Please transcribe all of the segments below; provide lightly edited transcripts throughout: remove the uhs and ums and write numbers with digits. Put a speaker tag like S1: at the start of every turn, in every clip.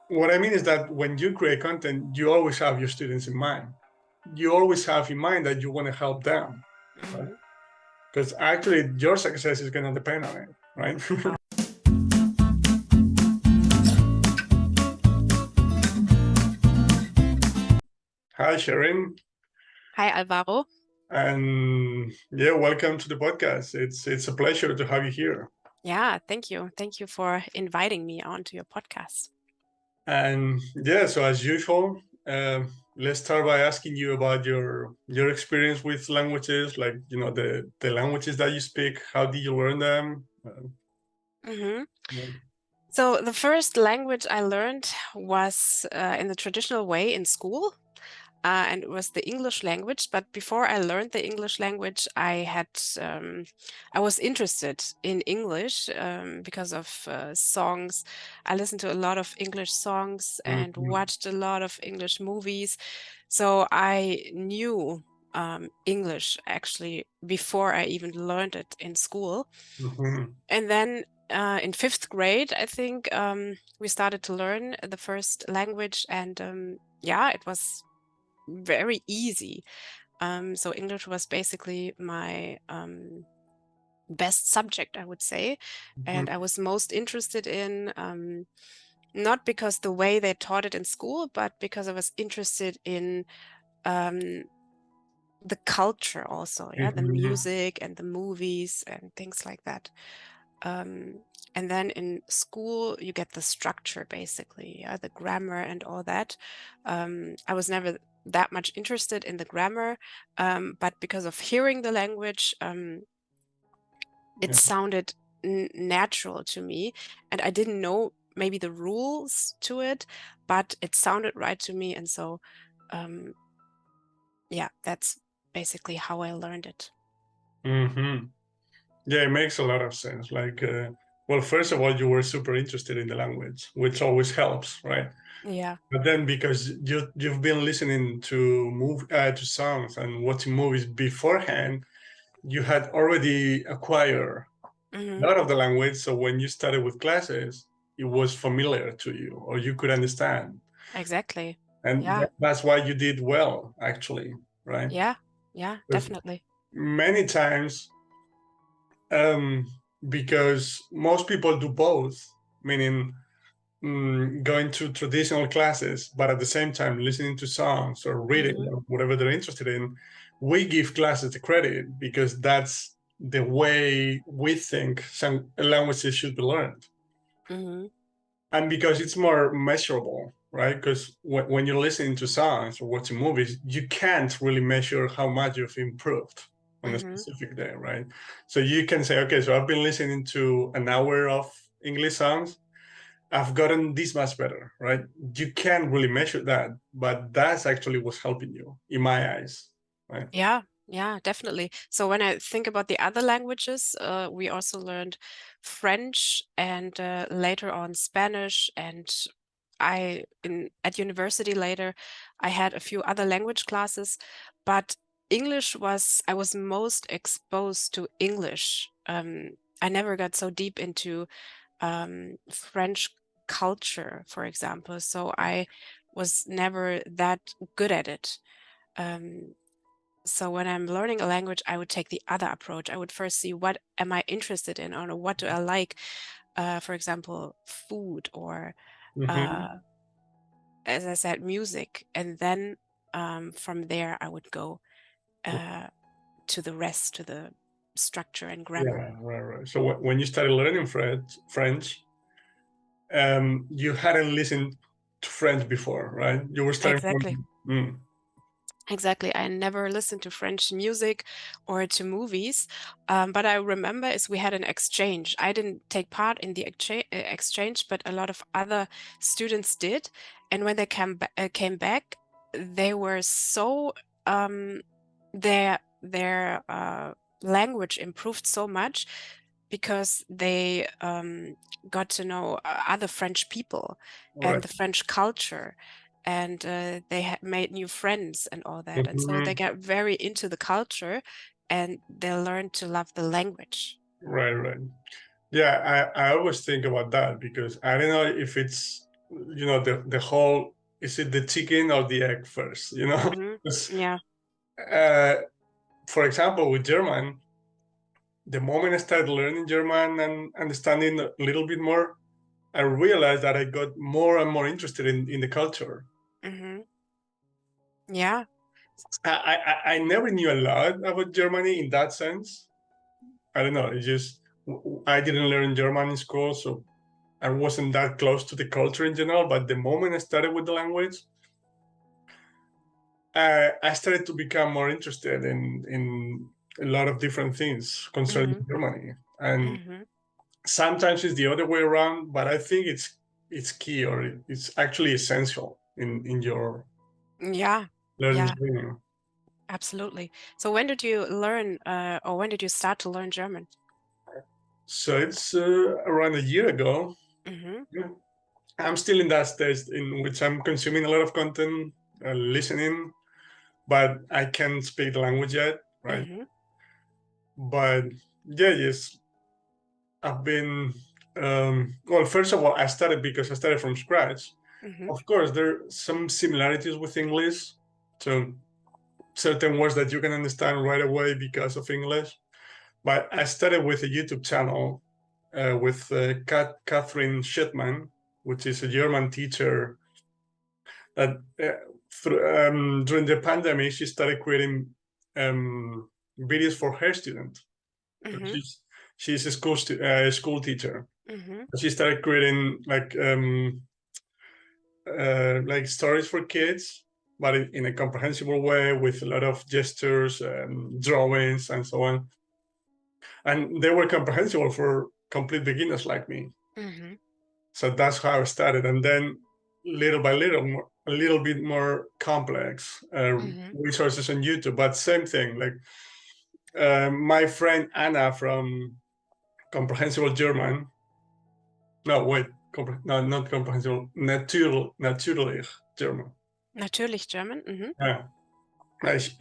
S1: what I mean is that when you create content, you always have your students in mind. You always have in mind that you want to help them, right?
S2: Hmm.
S1: Because actually your success is going to depend on it, right? Hi, Sherin.
S2: Hi, Alvaro.
S1: And yeah, welcome to the podcast. It's a pleasure to have you here.
S2: Yeah, thank you. Thank you for inviting me onto your podcast.
S1: And yeah, so as usual, let's start by asking you about your experience with languages, like the languages that you speak. How did you learn them?
S2: Hmm.
S1: Yeah.
S2: So the first language I learned was in the traditional way in school, and it was the English language. But before I learned the English language, I was interested in English because of songs. I listened to a lot of English songs and
S1: Mhm,
S2: watched a lot of English movies. So I knew English actually before I even learned it in school.
S1: mhm,
S2: And then in fifth grade, I think we started to learn the first language, and yeah, it was very easy. So English was basically my best subject, I would say,
S1: mhm.
S2: and I was most interested in. Not because the way they taught it in school, but because I was interested in um, the culture also, yeah, the
S1: Mhm.
S2: music and the movies and things like that. Um, and then in school, you get the structure basically, yeah, the grammar and all that. I was never that much interested in the grammar, but because of hearing the language, it
S1: Yeah.
S2: sounded natural to me, and I didn't know maybe the rules to it, but it sounded right to me, and so um, yeah, that's basically how I learned it.
S1: Mhm. Yeah, it makes a lot of sense. Like, well, first of all, you were super interested in the language, which always helps, right?
S2: Yeah.
S1: But then because you've been listening to to songs and watching movies beforehand, you had already acquired a
S2: Hmm.
S1: lot of the language. So when you started with classes, it was familiar to you, or you could understand,
S2: Exactly.
S1: and
S2: Yeah.
S1: that's why you did well, actually, right?
S2: Yeah. Yeah,
S1: Because
S2: definitely.
S1: many times, um, because most people do both, meaning going to traditional classes, but at the same time listening to songs or reading
S2: Hmm.
S1: or whatever they're interested in. We give classes the credit because that's the way we think some languages should be learned.
S2: Hmm.
S1: And because it's more measurable, right? Because when you're listening to songs or watching movies, you can't really measure how much you've improved on a
S2: Hmm.
S1: specific day, right? So you can say, okay, so I've been listening to an hour of English songs. I've gotten this much better, right? You can't really measure that, but that's actually what's helping you in my eyes, right?
S2: Yeah, yeah, definitely. So when I think about the other languages, we also learned French and later on Spanish, and I in at university later I had a few other language classes, but I was most exposed to English. I never got so deep into French culture, for example, so I was never that good at it. Um, so when I'm learning a language, I would take the other approach. I would first see what am I interested in, or what do I like, for example, food or
S1: Mm-hmm.
S2: uh, as I said, music. And then from there, I would go uh, to the rest, to the structure and grammar.
S1: Yeah, right, right. So when you started learning French, you hadn't listened to French before, right? You were starting
S2: Exactly.
S1: from. Mm,
S2: Exactly. I never listened to French music or to movies, but I remember is we had an exchange. I didn't take part in the exchange, but a lot of other students did. And when they came back, they were so their language improved so much because they got to know other French people and
S1: right.
S2: the French culture, and they had made new friends and all that. And so they
S1: Mhm.
S2: got very into the culture and they learned to love the language.
S1: Right, right. Yeah, I always think about that because I don't know if it's the whole, is it the chicken or the egg first?
S2: Yeah.
S1: For example, with German, the moment I started learning German and understanding a little bit more, I realized that I got more and more interested in the culture.
S2: Yeah.
S1: I never knew a lot about Germany in that sense. I don't know. It's just I didn't learn German in school, so I wasn't that close to the culture in general. But the moment I started with the language, I started to become more interested in a lot of different things concerning Germany. And sometimes it's the other way around, but I think it's key, or it's actually essential in your
S2: Yeah.
S1: learning
S2: Yeah.
S1: journey.
S2: Absolutely. So when did you learn, or when did you start to learn German?
S1: So it's around a year ago. Yeah. I'm still in that stage in which I'm consuming a lot of content, listening, but I can't speak the language yet, right? But yeah, yes, I've been. Well, first of all, I started because I started from scratch. Of course, there are some similarities with English, so certain words that you can understand right away because of English. But I started with a YouTube channel with Catherine Schittman, which is a German teacher that during the pandemic she started creating videos for her students. She's a school teacher. She started creating like stories for kids, but in a comprehensible way with a lot of gestures, drawings, and so on. And they were comprehensible for complete beginners like me. So that's how I started, and then little by little, a little bit more complex resources on YouTube. But same thing, like my friend Anna from Comprehensible German. No, wait, no, not comprehensible. Natürlich German.
S2: Natürlich German.
S1: Yeah.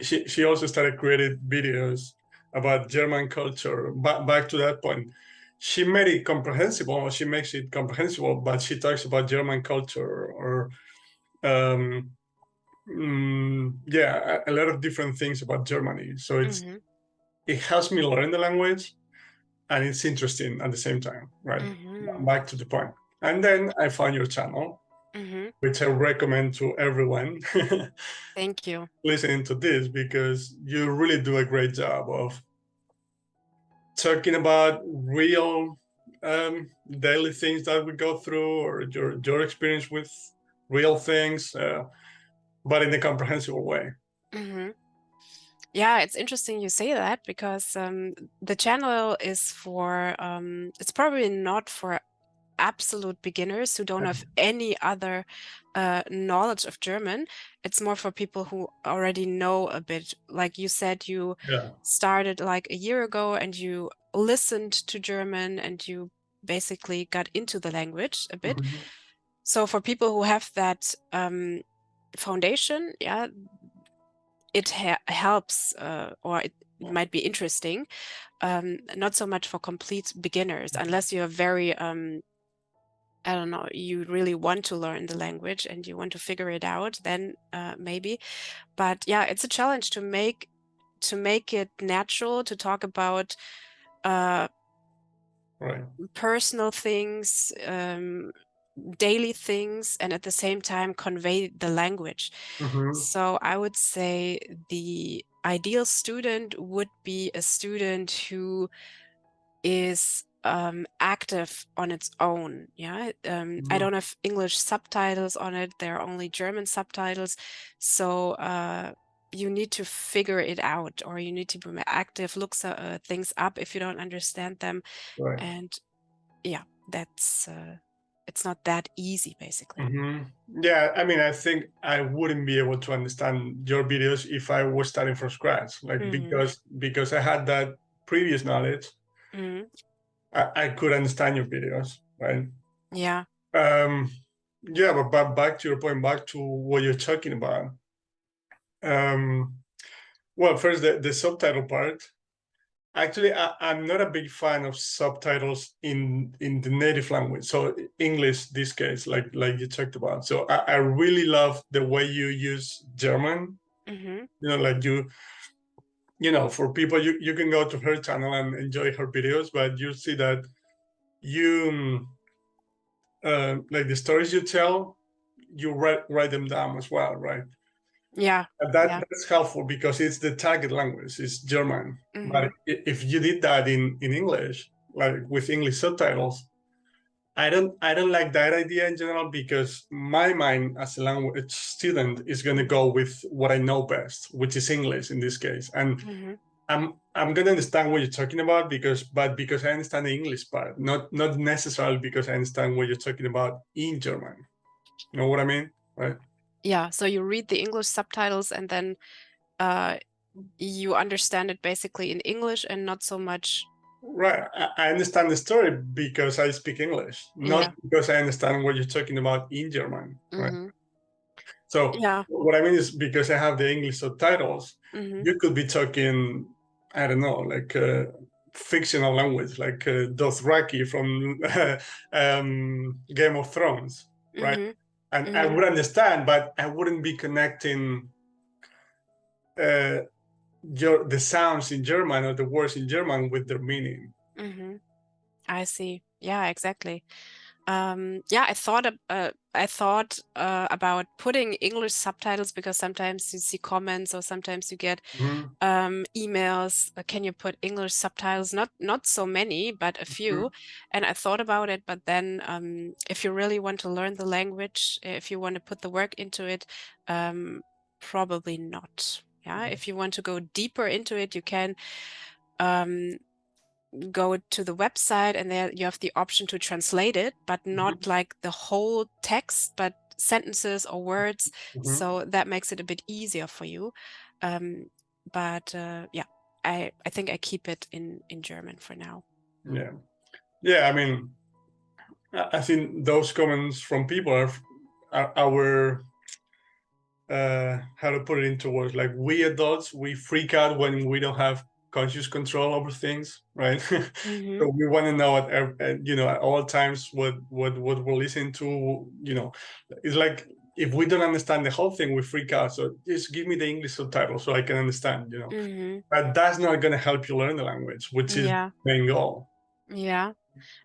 S1: She also started creating videos about German culture. Back to that point, she made it comprehensible. She makes it comprehensible, but she talks about German culture or yeah, a lot of different things about Germany. So it helps me learn the language, and it's interesting at the same time, right? Back to the point. And then I found your channel, which I recommend to everyone
S2: Thank you.
S1: listening to this, because you really do a great job of talking about real daily things that we go through, or your experience with real things, but in a comprehensible way.
S2: Yeah, it's interesting you say that, because the channel is for, it's probably not for absolute beginners who don't have any other knowledge of German. It's more for people who already know a bit. Like you said, you started like a year ago and you listened to German and you basically got into the language a bit. So for people who have that foundation, yeah, it helps, or it might be interesting. Not so much for complete beginners, unless you're very I don't know, you really want to learn the language and you want to figure it out, then maybe. But yeah, it's a challenge to make it natural, to talk about personal things, daily things, and at the same time convey the language. So I would say the ideal student would be a student who is active on its own. Yeah, I don't have English subtitles on it. There are only German subtitles. So you need to figure it out, or you need to be active, look things up if you don't understand them. And yeah, that's it's not that easy, basically.
S1: Yeah, I mean, I think I wouldn't be able to understand your videos if I was starting from scratch, like because I had that previous knowledge. I could understand your videos, right?
S2: Yeah.
S1: Yeah, but back to your point, back to what you're talking about. Well, first the subtitle part. Actually, I'm not a big fan of subtitles in the native language. So English, this case, like you talked about. So I really love the way you use German.
S2: Mm-hmm.
S1: Like for people, you can go to her channel and enjoy her videos, but you see that you like the stories you tell, you write them down as well, right?
S2: Yeah.
S1: And
S2: Yeah.
S1: that's helpful because it's the target language, it's German. But
S2: Mm-hmm.
S1: if you did that in English, like with English subtitles, I don't like that idea in general because my mind as a language student is going to go with what I know best, which is English in this case. And
S2: Mm-hmm.
S1: I'm gonna understand what you're talking about because I understand the English part, not necessarily because I understand what you're talking about in German. You know what I mean? Right?
S2: Yeah. So you read the English subtitles and then uh, you understand it basically in English and not so much.
S1: Right. I understand the story because I speak English, not
S2: Yeah.
S1: because I understand what you're talking about in German. Right.
S2: Mm-hmm.
S1: So
S2: Yeah.
S1: what I mean is because I have the English subtitles,
S2: Mm-hmm.
S1: you could be talking, I don't know, like fictional language, like Dothraki from Game of Thrones, right?
S2: Mm-hmm.
S1: And I
S2: Mm-hmm.
S1: would understand, but I wouldn't be connecting uh, the sounds in German or the words in German with their meaning.
S2: Mm-hmm. I see. Yeah, exactly. Yeah, I thought about putting English subtitles because sometimes you see comments or sometimes you get
S1: Mhm,
S2: emails. Can you put English subtitles? Not so many, but a
S1: mhm,
S2: few. And I thought about it, but then if you really want to learn the language, if you want to put the work into it, probably not. Yeah, if you want to go deeper into it, you can. Um, go to the website and there you have the option to translate it, but not
S1: mhm,
S2: like the whole text, but sentences or words.
S1: mhm.
S2: So that makes it a bit easier for you. Um, but yeah, I think I keep it in German for now.
S1: Yeah, yeah. I mean, I think those comments from people are our how to put it into words, like we adults, we freak out when we don't have conscious control over things, right?
S2: Mm-hmm.
S1: So we want to know at all times what we're listening to. It's like if we don't understand the whole thing, we freak out. So just give me the English subtitle so I can understand.
S2: Mm-hmm.
S1: But that's not going to help you learn the language, which is
S2: Yeah.
S1: the main goal.
S2: Yeah.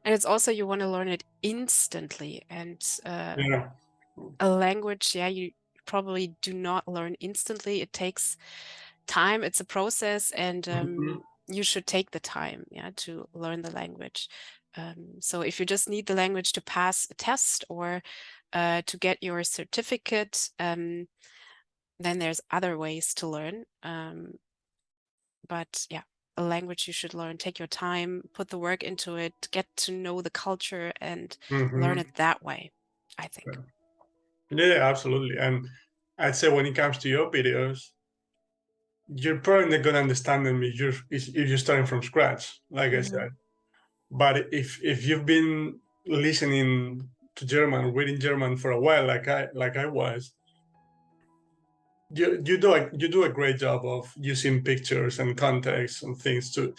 S2: And it's also you want to learn it instantly. And
S1: Yeah.
S2: a language, yeah, you probably do not learn instantly. It takes time, it's a process, and
S1: Mhm.
S2: you should take the time, yeah, to learn the language. So if you just need the language to pass a test or to get your certificate, then there's other ways to learn. But yeah, a language you should learn. Take your time, put the work into it, get to know the culture, and learn
S1: Mhm.
S2: it that way, I think.
S1: Yeah, absolutely. And I'd say when it comes to your videos, you're probably not gonna understand them if you're starting from scratch, like I
S2: Hmm.
S1: said. But if you've been listening to German, reading German for a while, like I was, you do a great job of using pictures and context and things to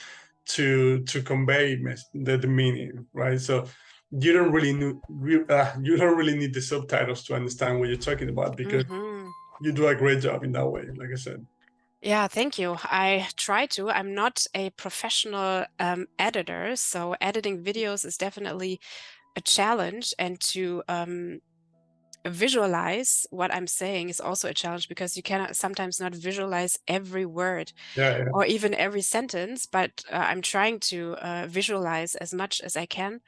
S1: convey the meaning, right? So you don't really need the subtitles to understand what you're talking about because
S2: Hmm.
S1: you do a great job in that way, like I said.
S2: Yeah, thank you. I try to. I'm not a professional editor, so editing videos is definitely a challenge, and to visualize what I'm saying is also a challenge because you cannot sometimes not visualize every word
S1: Yeah, yeah.
S2: or even every sentence, but I'm trying to visualize as much as I can.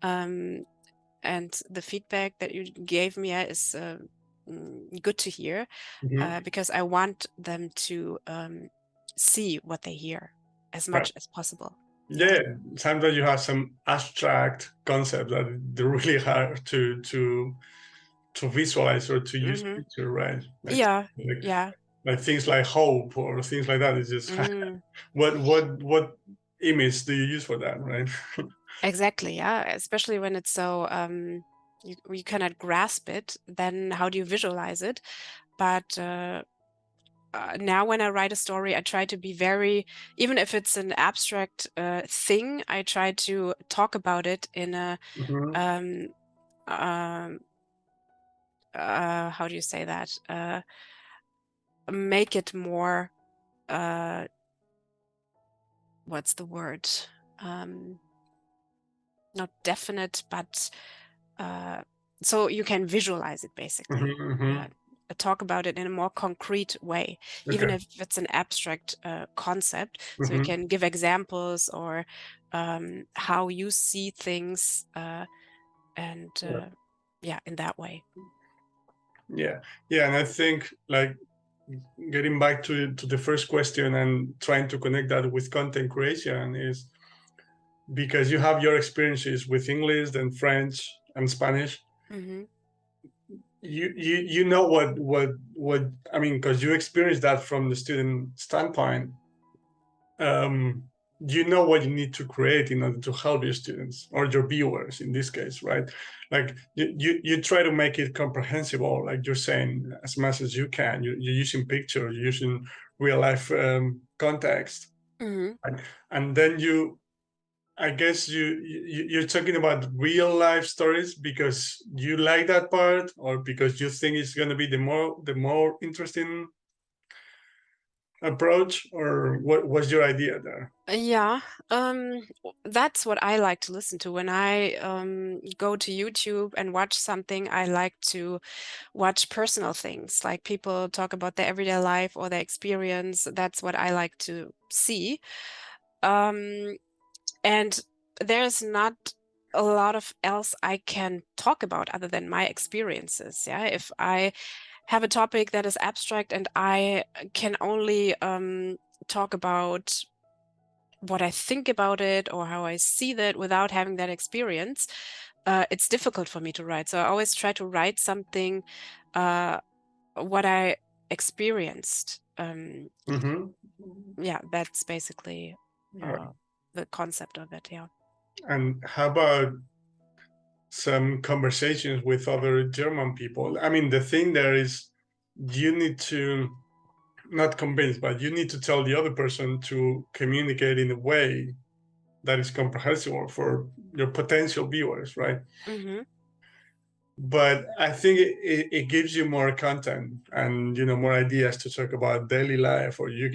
S2: Um, and the feedback that you gave me is good to hear
S1: Mhm.
S2: because I want them to see what they hear as
S1: Right.
S2: much as possible. Yeah.
S1: Yeah, sometimes you have some abstract concepts that they're really hard to visualize or to use
S2: Hmm.
S1: picture, right?
S2: Yeah.
S1: Like
S2: Yeah.
S1: like things like hope or things like that. It's just
S2: Mm,
S1: what image do you use for that, right?
S2: exactly. Yeah. Especially when it's so you cannot grasp it, then how do you visualize it? But now when I write a story, I try to be very, even if it's an abstract thing, I try to talk about it in a
S1: Mhm.
S2: um, um, how do you say that? Make it more, what's the word? Um, Not definite, but uh, so you can visualize it
S1: Mhm.
S2: basically.
S1: Mhm.
S2: Talk about it in a more concrete way, even
S1: Okay.
S2: if it's an abstract concept. So you
S1: Mhm.
S2: can give examples or how you see things, and
S1: Yeah.
S2: yeah, in that way.
S1: Yeah. Yeah. And I think, like, getting back to the first question and trying to connect that with content creation is because you have your experiences with English and French and Spanish.
S2: Hmm.
S1: You know what I mean, because you experienced that from the student standpoint. um, you know what you need to create in order to help your students or your viewers in this case, right? Like you try to make it comprehensible, like you're saying, as much as you can. You're using pictures, you're using real life context,
S2: Hmm.
S1: and then I guess you're talking about real life stories because you like that part, or because you think it's going to be the more interesting approach, or what was your idea there?
S2: Yeah, that's what I like to listen to when I go to YouTube and watch something. I like to watch personal things, like people talk about their everyday life or their experience. That's what I like to see. Um, and there's not a lot of else I can talk about other than my experiences. Yeah, if I have a topic that is abstract and I can only talk about what I think about it or how I see that without having that experience, it's difficult for me to write. So I always try to write something, uh, what I experienced.
S1: Mm-hmm.
S2: Yeah, that's basically
S1: All right.
S2: the concept of it. Yeah.
S1: And how about some conversations with other German people? I mean, the thing there is you need to not convince, but you need to tell the other person to communicate in a way that is comprehensible for your potential viewers, right?
S2: Hmm.
S1: But I think it gives you more content and more ideas to talk about daily life, or you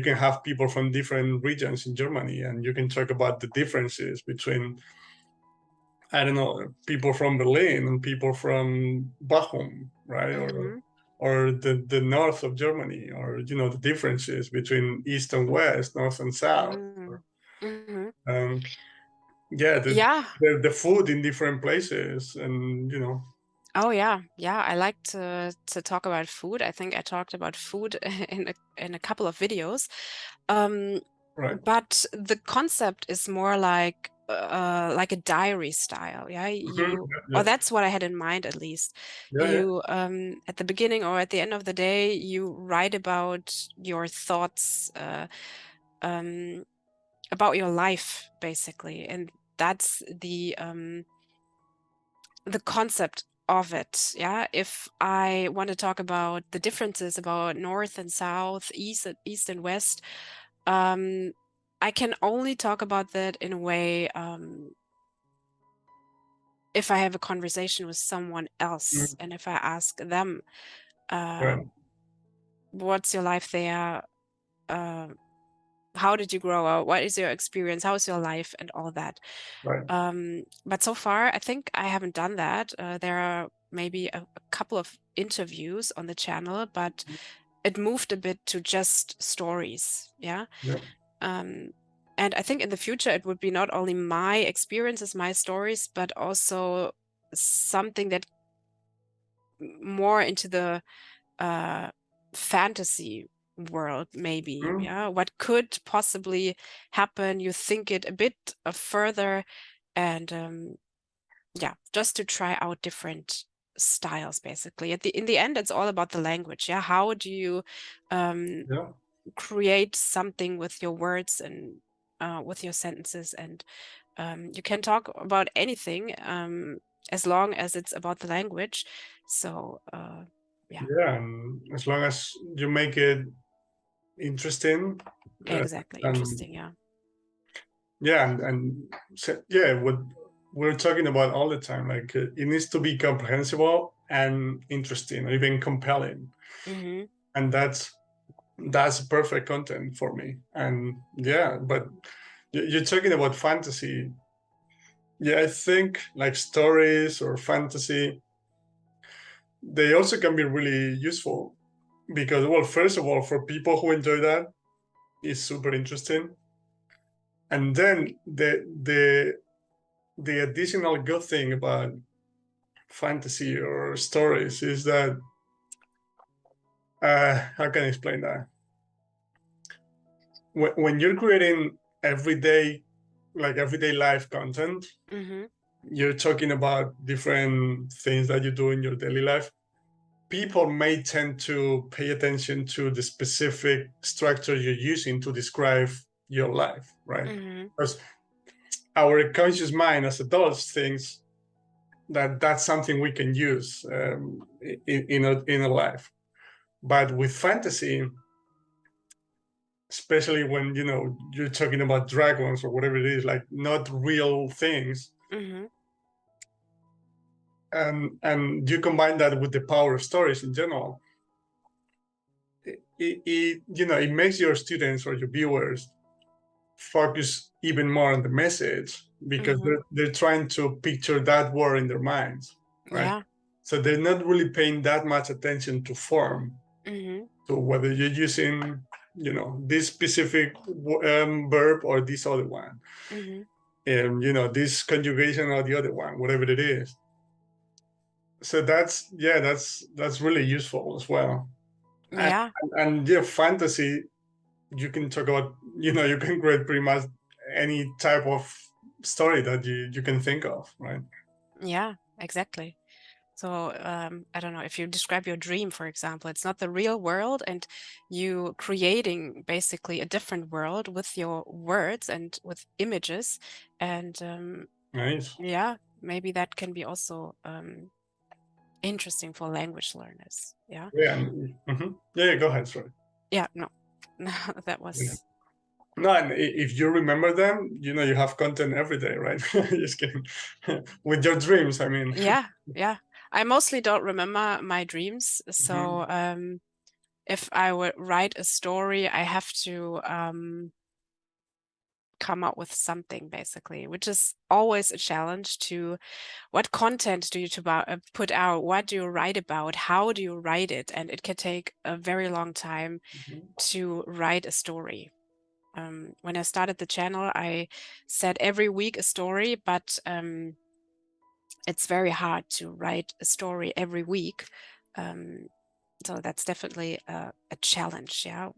S1: can have people from different regions in Germany, and you can talk about the differences between, I don't know, people from Berlin and people from Bochum, right? Or
S2: Hmm.
S1: the north of Germany, or the differences between east and west, north and south.
S2: Hmm. Hmm.
S1: Um, yeah,
S2: Yeah.
S1: the food in different places, and
S2: Oh yeah. Yeah. I like to talk about food. I think I talked about food in a couple of videos. Um,
S1: right.
S2: But the concept is more like a diary style. Yeah,
S1: Mhm.
S2: or
S1: Yeah,
S2: that's what I had in mind at least.
S1: yeah, yeah,
S2: You at the beginning or at the end of the day, you write about your thoughts, um, about your life basically, and that's the concept of it. Yeah, if I want to talk about the differences about north and south, east and west, um, I can only talk about that in a way, if I have a conversation with someone else
S1: mm,
S2: and if I ask them, uh,
S1: right,
S2: what's your life there? Uh, how did you grow up? What is your experience? How is your life and all that?
S1: right.
S2: But so far, I think I haven't done that. There are maybe a couple of interviews on the channel, but it moved a bit to just stories. Yeah.
S1: Yeah,
S2: Um, and I think in the future it would be not only my experiences, my stories, but also something that more into the uh, fantasy world, maybe.
S1: mm,
S2: Yeah, what could possibly happen? You think it a bit further, and yeah, just to try out different styles, basically. In the end, it's all about the language. Yeah, how do you um,
S1: yeah,
S2: create something with your words and with your sentences, and you can talk about anything as long as it's about the language. So Yeah,
S1: and as long as you make it interesting,
S2: exactly.
S1: and
S2: Interesting. Yeah.
S1: yeah, and so, yeah, what we're talking about all the time, like it needs to be comprehensible and interesting, or even compelling,
S2: Mm-hmm.
S1: and that's perfect content for me. And yeah, but you're talking about fantasy. Yeah, I think like stories or fantasy, they also can be really useful because, well, first of all, for people who enjoy that, it's super interesting. And then the additional good thing about fantasy or stories is that how can I explain that? When you're creating everyday everyday life content,
S2: Mm-hmm.
S1: you're talking about different things that you do in your daily life. People may tend to pay attention to the specific structure you're using to describe your life, right?
S2: Mm-hmm.
S1: Because our conscious mind as adults thinks that that's something we can use in a life. But with fantasy, especially when you're talking about dragons or whatever it is, like not real things,
S2: Mm-hmm.
S1: and you combine that with the power of stories in general, it makes your students or your viewers focus even more on the message because
S2: Mm-hmm.
S1: they're trying to picture that world in their minds, right?
S2: Yeah.
S1: So they're not really paying that much attention to form.
S2: Mm-hmm.
S1: So whether you're using, this specific verb or this other one,
S2: Mm-hmm.
S1: and this conjugation or the other one, whatever it is. So that's really useful as well. And
S2: Yeah.
S1: and yeah, fantasy, you can talk about, you can create pretty much any type of story that you can think of, right?
S2: Yeah. Exactly. So I don't know if you describe your dream, for example, it's not the real world, and you creating basically a different world with your words and with images, and
S1: Nice.
S2: yeah, maybe that can be also interesting for language learners. Yeah.
S1: Yeah. Yeah, go ahead. Sorry.
S2: Yeah. No, that
S1: Yeah.
S2: was
S1: No, and if you remember them, you have content every day, right? Just kidding. With your dreams, I mean.
S2: yeah, yeah. I mostly don't remember my dreams,
S1: Mhm.
S2: so if I would write a story, I have to come up with something basically, which is always a challenge to what content do you put out? What do you write about? How do you write it? And it can take a very long time
S1: Mhm.
S2: to write a story. When I started the channel, I said every week a story, but it's very hard to write a story every week. Um, so that's definitely a challenge, yeah,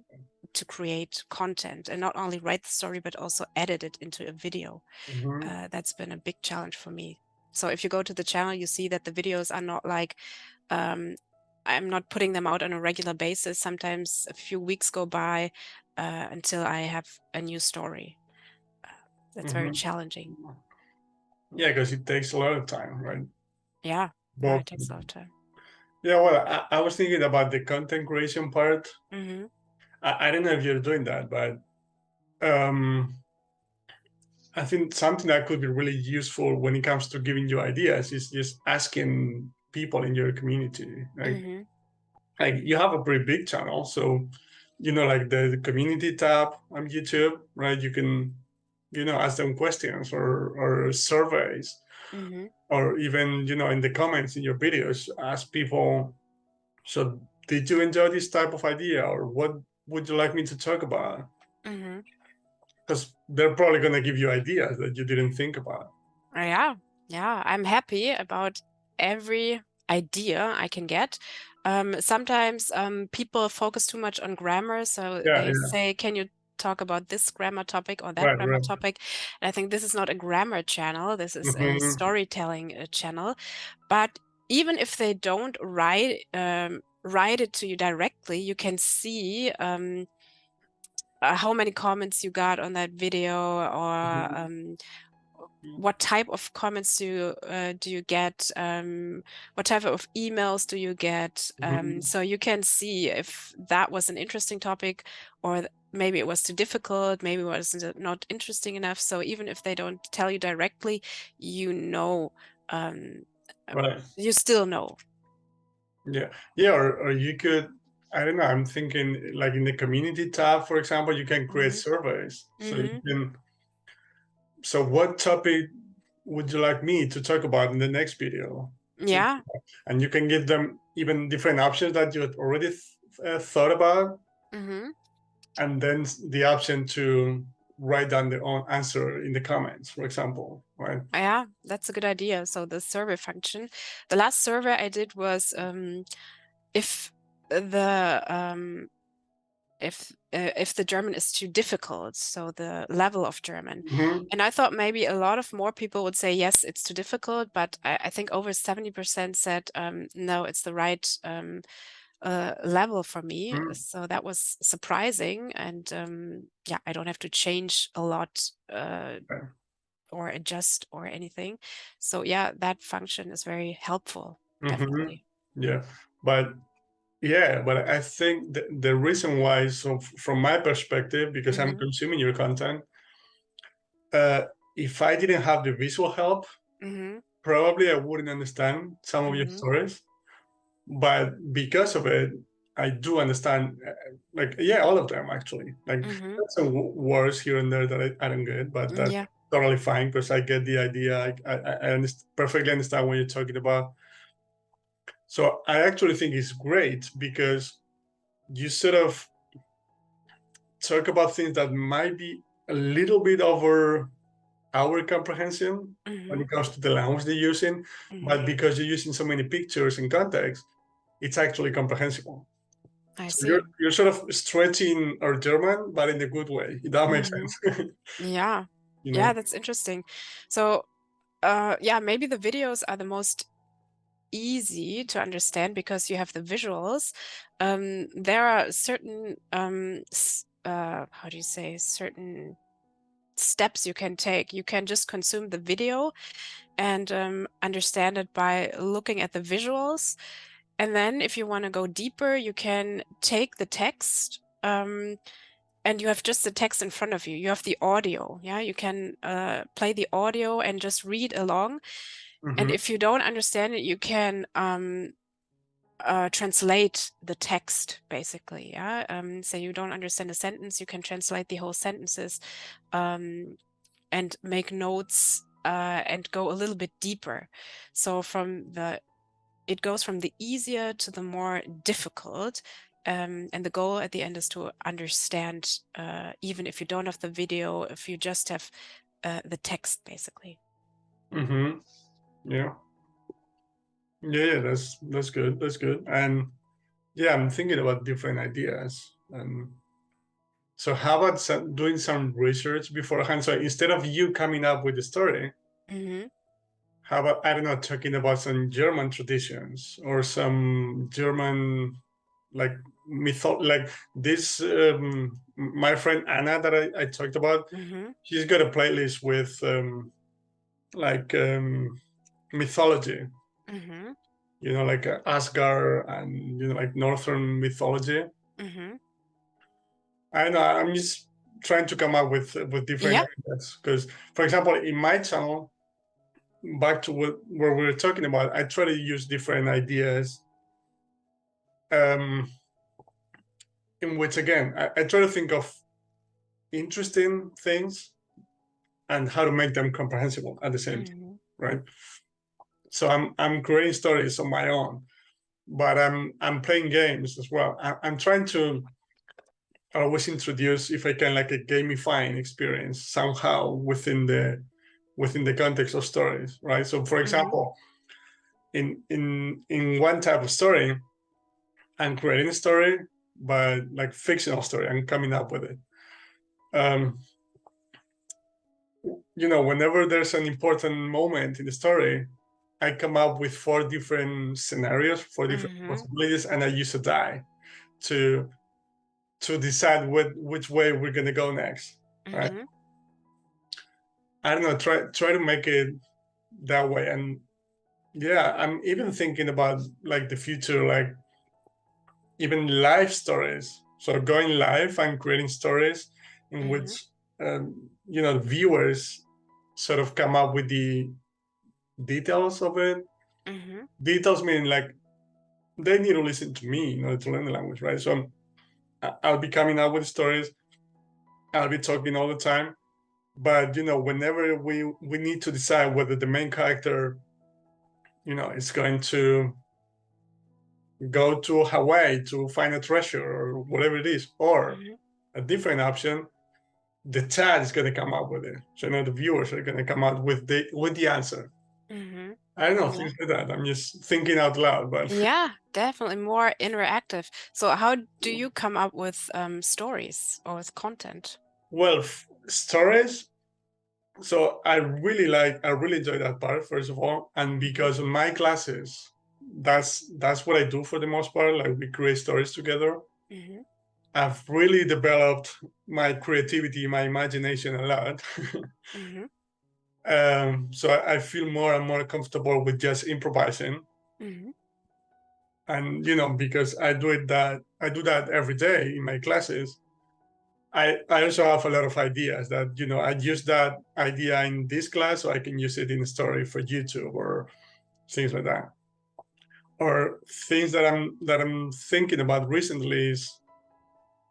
S2: to create content and not only write the story, but also edit it into a video.
S1: Mhm.
S2: That's been a big challenge for me. So if you go to the channel, you see that the videos are not like, um, I'm not putting them out on a regular basis. Sometimes a few weeks go by until I have a new story. Uh, that's very
S1: Mhm.
S2: challenging.
S1: Yeah, because it takes a lot of time, right?
S2: Yeah, yeah,
S1: Both.
S2: it takes a lot of time.
S1: Yeah, well, I was thinking about the content creation part.
S2: Hmm.
S1: I don't know if you're doing that, but um, I think something that could be really useful when it comes to giving you ideas is just asking people in your community.
S2: Hmm.
S1: Like you have a pretty big channel, so like the community tab on YouTube, right? You can, ask them questions or surveys,
S2: Hmm.
S1: or even in the comments in your videos, ask people. So, did you enjoy this type of idea, or what would you like me to talk about?
S2: Hmm.
S1: Because they're probably going to give you ideas that you didn't think about.
S2: Yeah, yeah, I'm happy about every idea I can get. Sometimes people focus too much on grammar, so
S1: Yeah,
S2: they
S1: yeah,
S2: say, "Can you talk about this grammar topic or that
S1: right,
S2: grammar
S1: right.
S2: topic?" And I think this is not a grammar channel. This is a
S1: Hmm.
S2: storytelling channel. But even if they don't write it to you directly, you can see how many comments you got on that video, or what type of comments do you get? What type of emails do you get? So you can see if that was an interesting topic, or maybe it was too difficult, maybe it was not interesting enough. So even if they don't tell you directly, you know,
S1: Right.
S2: you still know.
S1: Yeah, or you could, I don't know, I'm thinking like in the community tab, for example, you can create surveys. So you can, so what topic would you like me to talk about in the next video?
S2: Yeah.
S1: And you can give them even different options that you had already thought about, and then the option to write down their own answer in the comments, for example, right?
S2: Yeah, that's a good idea. So the survey function. The last survey I did was if the if the German is too difficult, so the level of German. And I thought maybe a lot of more people would say, yes, it's too difficult, but I think over 70% said, no, it's the right level for me. So that was surprising. And yeah, I don't have to change a lot or adjust or anything. So yeah, that function is very helpful, definitely.
S1: Yeah, but I think the reason why, so from my perspective, because I'm consuming your content, if I didn't have the visual help, probably I wouldn't understand some of your stories. But because of it, I do understand, like, yeah, all of them actually. Like, there's some words here and there that I don't get, but that's
S2: Yeah.
S1: totally fine because I get the idea. I perfectly understand what you're talking about. So I actually think it's great because you sort of talk about things that might be a little bit over our comprehension when it comes to the language they're using, but because you're using so many pictures in context, it's actually comprehensible.
S2: I
S1: So
S2: see.
S1: you're sort of stretching our German, but in a good way. If that makes sense.
S2: Yeah.
S1: You
S2: Yeah,
S1: know.
S2: that's interesting. So yeah, maybe the videos are the most easy to understand because you have the visuals. There are certain how do you say, certain steps you can take. You can just consume the video and understand it by looking at the visuals. And then if you want to go deeper, you can take the text and you have just the text in front of you. You have the audio. Yeah, you can play the audio and just read along. And if you don't understand it, you can translate the text basically. Yeah. So you don't understand a sentence, you can translate the whole sentences and make notes and go a little bit deeper. So it goes from the easier to the more difficult. And the goal at the end is to understand, even if you don't have the video, if you just have the text, basically.
S1: Yeah. Yeah, that's good. That's good. And yeah, I'm thinking about different ideas. And so how about doing some research beforehand? So instead of you coming up with the story, how about, I don't know, talking about some German traditions or some German like like this my friend Anna that I talked about, she's got a playlist with like mythology, like Asgard and like Northern mythology. I know, I'm just trying to come up with different
S2: Yeah.
S1: ideas because, for example, in my channel, back to where we were talking about, I try to use different ideas, in which again I try to think of interesting things and how to make them comprehensible at the same time, right? So I'm creating stories on my own, but I'm playing games as well. I'm trying to always introduce, if I can, like a gamifying experience somehow within the context of stories, right? So, for example, in one type of story, I'm creating a story, but like fictional story, I'm coming up with it. Whenever there's an important moment in the story, I come up with 4 different scenarios, 4 different possibilities, and I use a die to decide which way we're gonna go next, right? I don't know, try to make it that way. And yeah, I'm even thinking about like the future, like even live stories. So going live and creating stories in which viewers sort of come up with the details of it. Details mean like they need to listen to me in order to learn the language, right? So I'll be coming up with stories. I'll be talking all the time. But whenever we need to decide whether the main character, is going to go to Hawaii to find a treasure or whatever it is, or a different option, the chat is going to come up with it. So the viewers are going to come out with the answer. I don't know, things like that. I'm just thinking out loud, but
S2: yeah, definitely more interactive. So how do you come up with stories or with content?
S1: well, stories. So I really enjoy that part, first of all, and because in my classes, that's what I do for the most part. Like we create stories together. I've really developed my creativity, my imagination a lot. So I feel more and more comfortable with just improvising. And because I do that every day in my classes, I also have a lot of ideas that I use that idea in this class, so I can use it in a story for YouTube or things like that. Or things that I'm thinking about recently is,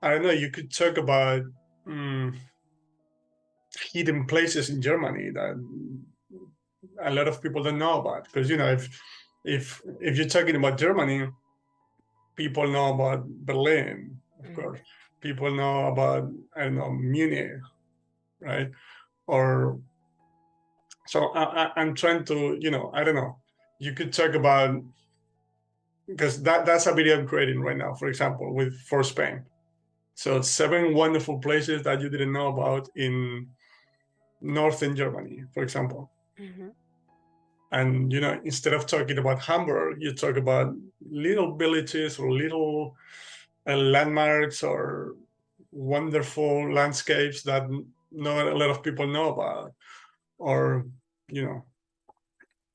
S1: I don't know, you could talk about hidden places in Germany that a lot of people don't know about, because if you're talking about Germany, people know about Berlin, of course. People know about, I don't know, Munich, right? Or so I'm trying to, I don't know. You could talk about, because that's a video I'm creating right now, for example, for Spain. So 7 wonderful places that you didn't know about in northern Germany, for example. And instead of talking about Hamburg, you talk about little villages or little landmarks or wonderful landscapes that not a lot of people know about, or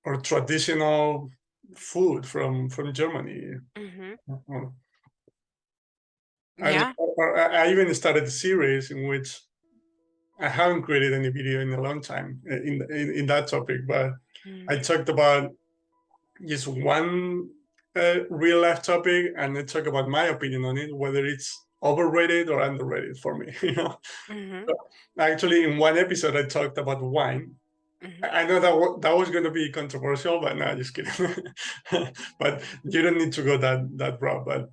S1: or traditional food from Germany.
S2: Yeah.
S1: I even started a series in which I haven't created any video in a long time in that topic, but I talked about just one real life topic, and I talk about my opinion on it, whether it's overrated or underrated for me. So actually, in one episode, I talked about wine. I know that was going to be controversial, but no, just kidding. But you don't need to go that route. But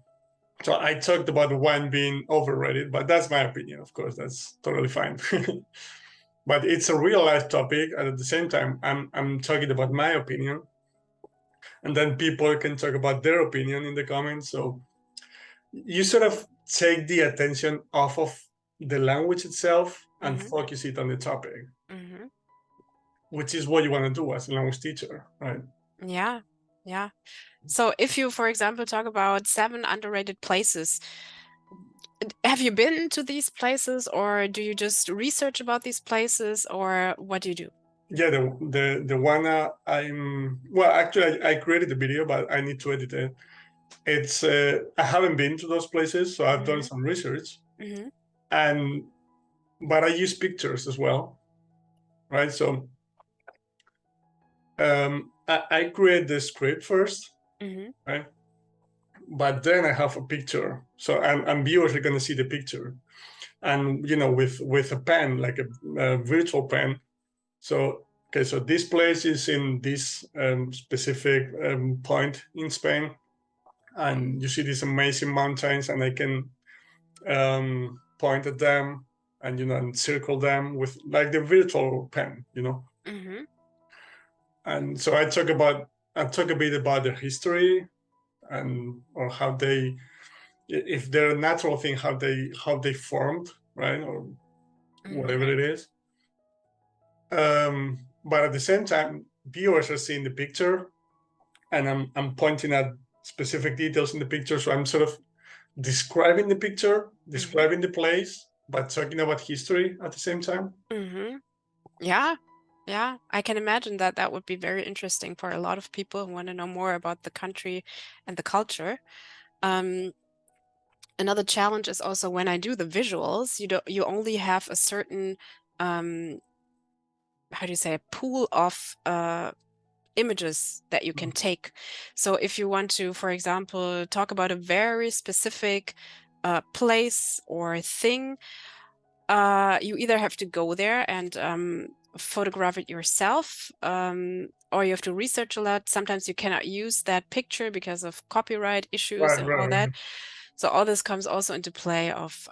S1: so I talked about wine being overrated, but that's my opinion. Of course, that's totally fine. But it's a real life topic, and at the same time, I'm talking about my opinion, and then people can talk about their opinion in the comments. So you sort of take the attention off of the language itself and focus it on the topic, which is what you want to do as a language teacher, right?
S2: Yeah. Yeah. So if you, for example, talk about 7 underrated places, have you been to these places, or do you just research about these places, or what do you do?
S1: Yeah, the one actually I created the video, but I need to edit it. It's I haven't been to those places, so I've done some research, but I use pictures as well, right? So I create the script first, right? But then I have a picture, so and viewers are going to see the picture, and with a pen, like a virtual pen. So okay, so this place is in this specific point in Spain, and you see these amazing mountains, and I can point at them and and circle them with like the virtual pen, And so I talk a bit about their history, and or how they, if they're a natural thing, how they formed, right, or whatever it is. But at the same time, viewers are seeing the picture, and I'm pointing at specific details in the picture. So I'm sort of describing the picture, describing the place, but talking about history at the same time.
S2: Yeah. Yeah, I can imagine that that would be very interesting for a lot of people who want to know more about the country and the culture. Um, Another challenge is also when I do the visuals, you only have a certain um, how do you say, a pool of images that you can take. So if you want to, for example, talk about a very specific place or thing, you either have to go there and photograph it yourself, or you have to research a lot. Sometimes you cannot use that picture because of copyright issues
S1: Right,
S2: and all
S1: right,
S2: that. So all this comes also into play of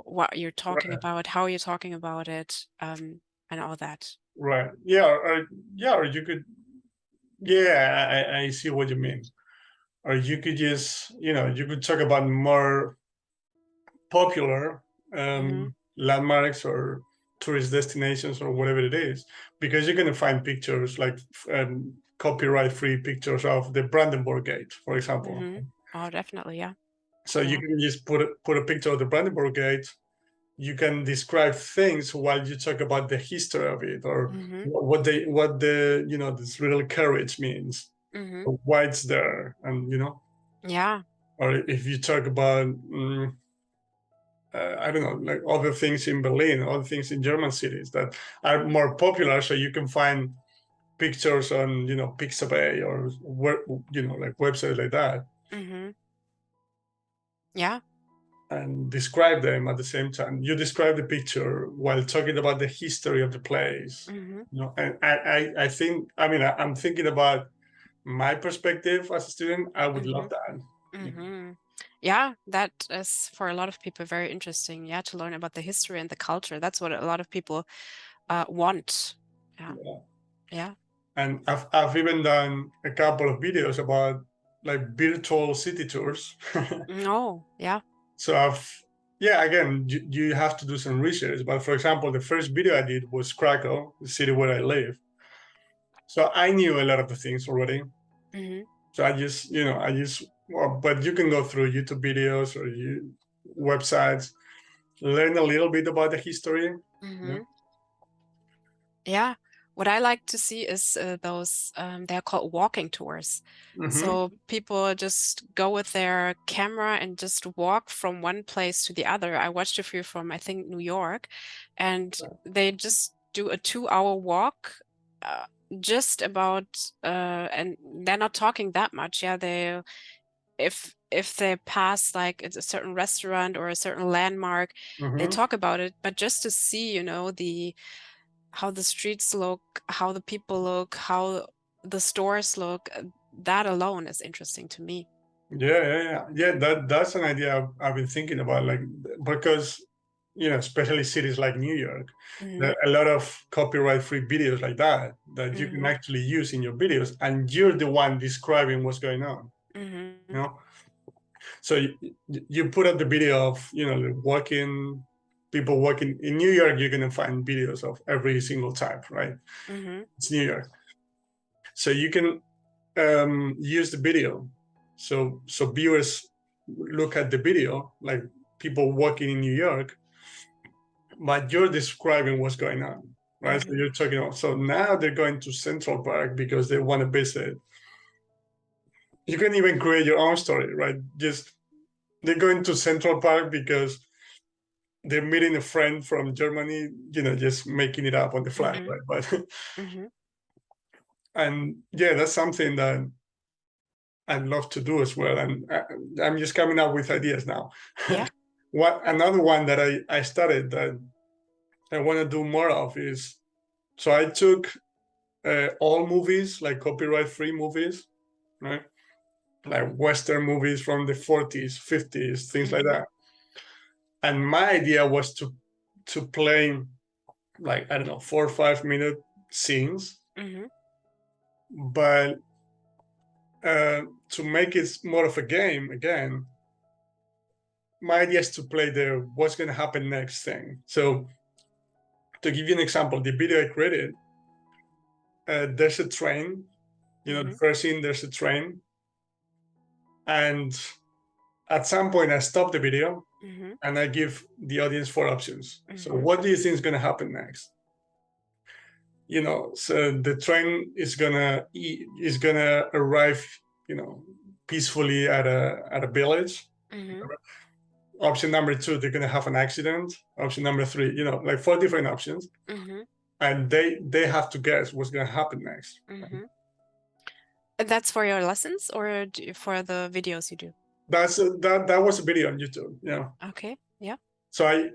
S2: what you're talking
S1: right,
S2: about, how you're talking about it, and all that.
S1: right. Yeah, yeah, or you could. Yeah, I see what you mean. Or you could just, you could talk about more popular
S2: Hmm.
S1: landmarks or tourist destinations or whatever it is, because you're going to find pictures like copyright-free pictures of the Brandenburg Gate, for example.
S2: Hmm. Oh, definitely, yeah.
S1: So you
S2: Yeah.
S1: can just put a picture of the Brandenburg Gate. You can describe things while you talk about the history of it, or
S2: Hmm.
S1: what the this little carriage means,
S2: Hmm.
S1: or why it's there, and
S2: Yeah.
S1: or if you talk about I don't know, like other things in Berlin, other things in German cities that are more popular, so you can find pictures on Pixabay or like websites like that,
S2: Hmm. Yeah.
S1: and describe them at the same time. You describe the picture while talking about the history of the place.
S2: Hmm.
S1: And I think, I mean, I'm thinking about my perspective as a student. I would
S2: Hmm.
S1: love that.
S2: Hmm. Yeah, that is for a lot of people very interesting. Yeah, to learn about the history and the culture. That's what a lot of people want. Yeah.
S1: Yeah.
S2: Yeah.
S1: And I've even done a couple of videos about like virtual city tours.
S2: Oh, yeah.
S1: So yeah, again, you have to do some research. But for example, the first video I did was Krakow, the city where I live. So I knew a lot of the things already.
S2: Hmm.
S1: So well, but you can go through YouTube videos or websites, learn a little bit about the history. Yeah.
S2: Hmm. Yeah. What I like to see is those, they're called walking tours.
S1: Mm-hmm.
S2: So people just go with their camera and just walk from one place to the other. I watched a few from, I think, New York, and they just do a 2 hour walk, uh, just about, and they're not talking that much. Yeah, if they pass like it's a certain restaurant or a certain landmark, they
S1: Mm-hmm.
S2: talk about it, but just to see, the how the streets look, how the people look, how the stores look, that alone is interesting to me.
S1: Yeah. That's an idea I've been thinking about, like because especially cities like New York, there
S2: Hmm.
S1: are a lot of copyright-free videos like that you can
S2: Hmm.
S1: actually use in your videos, and you're the one describing what's going on. You
S2: Hmm.
S1: know, so you put up the video of like people walking in New York. You're gonna find videos of every single type, right?
S2: Hmm.
S1: It's New York, so you can use the video, so viewers look at the video like people walking in New York, but you're describing what's going on, right? So
S2: Hmm.
S1: you're talking about, so now they're going to Central Park because they want to visit. You can even create your own story, right? Just they're going to Central Park because they're meeting a friend from Germany, just making it up on the fly,
S2: Hmm.
S1: right? But
S2: Hmm.
S1: and yeah, that's something that I'd love to do as well. And I'm just coming up with ideas now.
S2: Yeah.
S1: What another one that I started that I want to do more of is, so I took all movies, like copyright free movies, right? Like Western movies from the 40s, 50s, things like
S2: Hmm.
S1: that. And my idea was to play like, I don't know, 4 or 5 minute scenes,
S2: Hmm.
S1: but to make it more of a game again, my idea is to play the what's going to happen next thing. So to give you an example, the video I created, there's a train. The
S2: Hmm.
S1: first scene, there's a train, and at some point I stop the video
S2: Hmm.
S1: and I give the audience four options. So
S2: Hmm.
S1: what do you think is going to happen next? so the train is gonna arrive, peacefully at a village.
S2: Mm-hmm.
S1: Option number 2, they're gonna have an accident. Option number 3, like 4 different options,
S2: Mm-hmm.
S1: and they have to guess what's gonna happen next.
S2: Mm-hmm. And that's for your lessons or for the videos you do?
S1: That was a video on YouTube.
S2: Okay. Yeah.
S1: So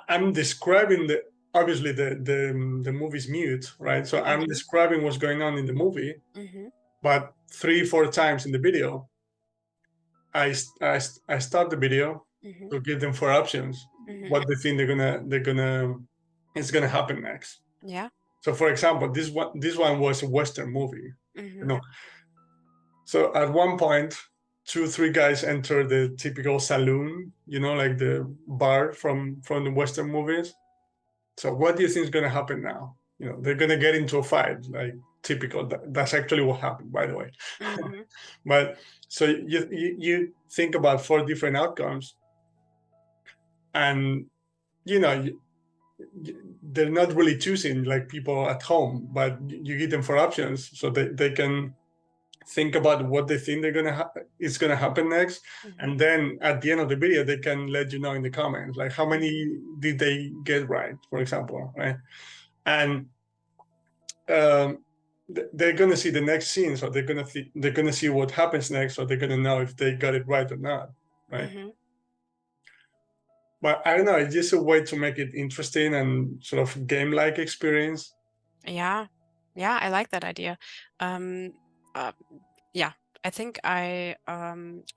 S1: I'm describing obviously the movie's mute, right? So I'm
S2: Mm-hmm.
S1: describing what's going on in the movie,
S2: Mm-hmm.
S1: but 3-4 times in the video, I stop the video
S2: Mm-hmm.
S1: to give them 4 options,
S2: Mm-hmm.
S1: what they think it's gonna happen next.
S2: Yeah.
S1: So for example, this one was a Western movie.
S2: Mm-hmm.
S1: So at one point, 2-3 guys enter the typical saloon, like the bar from the Western movies. So what do you think is gonna happen now? They're gonna get into a fight, like typical. That's actually what happened, by the way.
S2: Mm-hmm.
S1: But so you think about 4 different outcomes, and they're not really choosing like people at home, but you give them 4 options so they can think about what they think is gonna happen next,
S2: Mm-hmm.
S1: and then at the end of the video they can let you know in the comments like how many did they get right, for example, right? And they're gonna see the next scene, so they're gonna see what happens next, so they're gonna know if they got it right or not, right?
S2: Mm-hmm.
S1: But I don't know, it's just a way to make it interesting and sort of game-like experience.
S2: Yeah. Yeah, I like that idea. Um, uh, yeah, I think I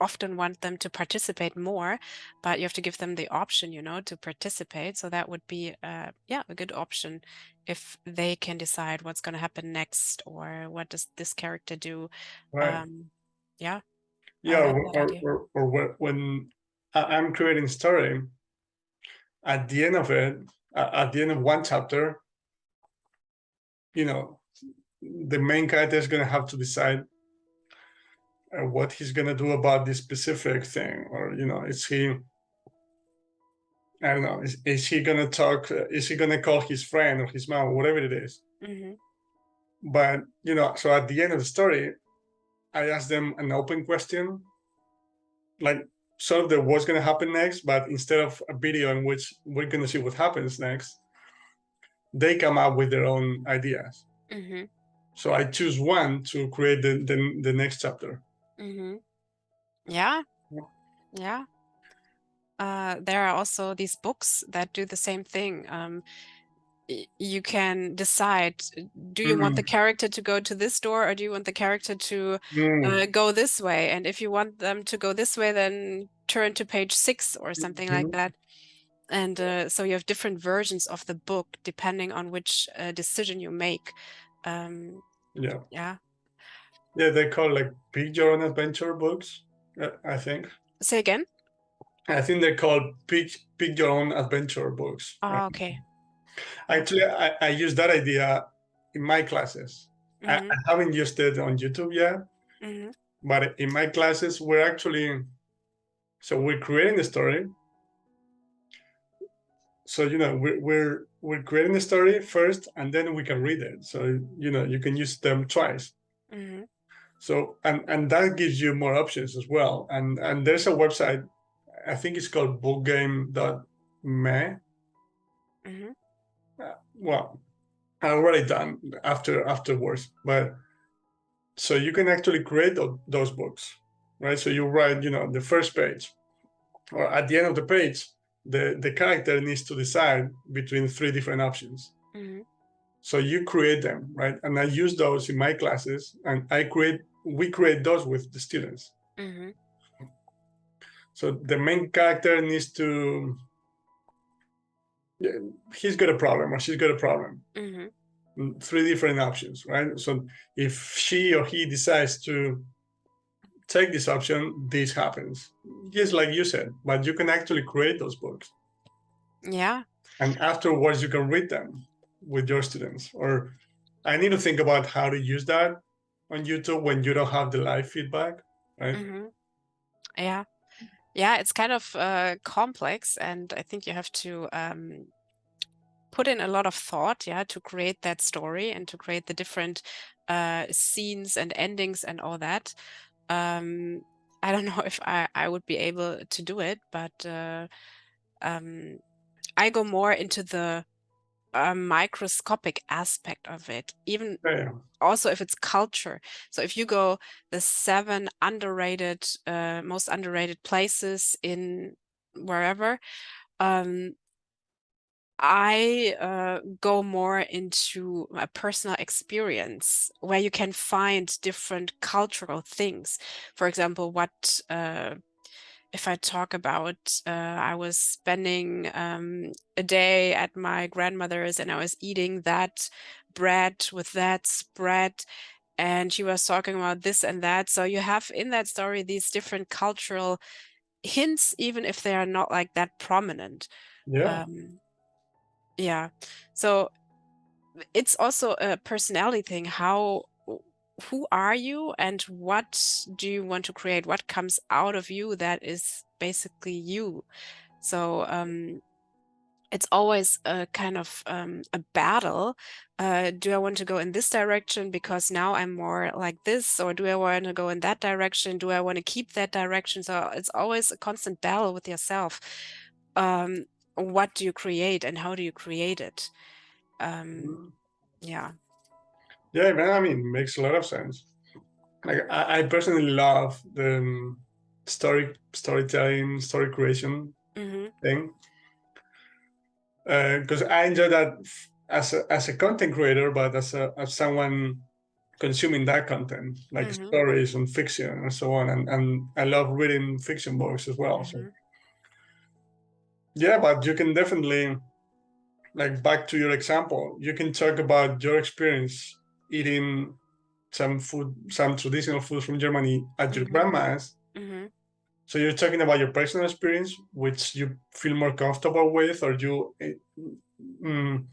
S2: often want them to participate more, but you have to give them the option, to participate. So that would be, yeah, a good option if they can decide what's going to happen next or what does this character do.
S1: Right.
S2: Um, yeah, I
S1: Yeah,
S2: like that idea.
S1: when I'm creating story, at the end of it, at the end of one chapter, the main character is going to have to decide what he's going to do about this specific thing, or is he, I don't know, is he going to talk, is he going to call his friend or his mom or whatever it is.
S2: Mm-hmm.
S1: But so at the end of the story, I ask them an open question, like sort of what's going to happen next, but instead of a video in which we're going to see what happens next, they come up with their own ideas.
S2: Mm-hmm.
S1: So I choose one to create the next chapter.
S2: Mm-hmm. Yeah, yeah. There are also these books that do the same thing. You can decide, do you want the character to go to this door or do you want the character to go this way? And if you want them to go this way, then turn to page 6 or something like that. And so you have different versions of the book depending on which decision you make.
S1: Yeah.
S2: Yeah.
S1: Yeah, they call like Pick Your Own Adventure books, I think.
S2: Say again?
S1: I think they're called Pick Your Own Adventure books. Right?
S2: Oh, okay.
S1: Actually, I use that idea in my classes. I haven't used it on YouTube yet, but in my classes, we're creating the story. So we're creating the story first, and then we can read it. So you can use them twice. So and that gives you more options as well. And there's a website, I think it's called bookgame.me. Well, I write it down afterwards, but so you can actually create those books, right? So you write, the first page, or at the end of the page, the character needs to decide between 3 different options. So you create them, right? And I use those in my classes, and we create those with the students. So the main character needs to, he's got a problem or she's got a problem. 3 different options, right? So if she or he decides to take this option, this happens. Just like you said, but you can actually create those books.
S2: Yeah.
S1: And afterwards, you can read them with your students. Or I need to think about how to use that on YouTube when you don't have the live feedback, right?
S2: Yeah. Yeah, it's kind of complex, and I think you have to put in a lot of thought, yeah, to create that story and to create the different scenes and endings and all that. I don't know if I would be able to do it, but I go more into the microscopic aspect of it, even
S1: Yeah.
S2: also if it's culture. So if you go the 7 underrated, most underrated places in wherever, I go more into a personal experience where you can find different cultural things. For example, what if I talk about I was spending a day at my grandmother's and I was eating that bread with that spread, and she was talking about this and that. So you have in that story these different cultural hints, even if they are not like that prominent.
S1: Yeah.
S2: Yeah. So it's also a personality thing. Who are you and what do you want to create? What comes out of you that is basically you? So it's always a kind of a battle. Do I want to go in this direction because now I'm more like this, or do I want to go in that direction? Do I want to keep that direction? So it's always a constant battle with yourself. Um, what do you create and how do you create it? Um, yeah.
S1: Yeah, man. I mean, makes a lot of sense. Like I personally love the storytelling, story creation
S2: Mm-hmm.
S1: thing because I enjoy that as a content creator, but as someone consuming that content, like
S2: Mm-hmm.
S1: stories and fiction and so on. And I love reading fiction books as well. So
S2: Mm-hmm.
S1: yeah, but you can definitely, like, back to your example, you can talk about your experience eating some food, some traditional food from Germany at your
S2: Mm-hmm.
S1: grandma's.
S2: Mm-hmm.
S1: So you're talking about your personal experience, which you feel more comfortable with, or mm,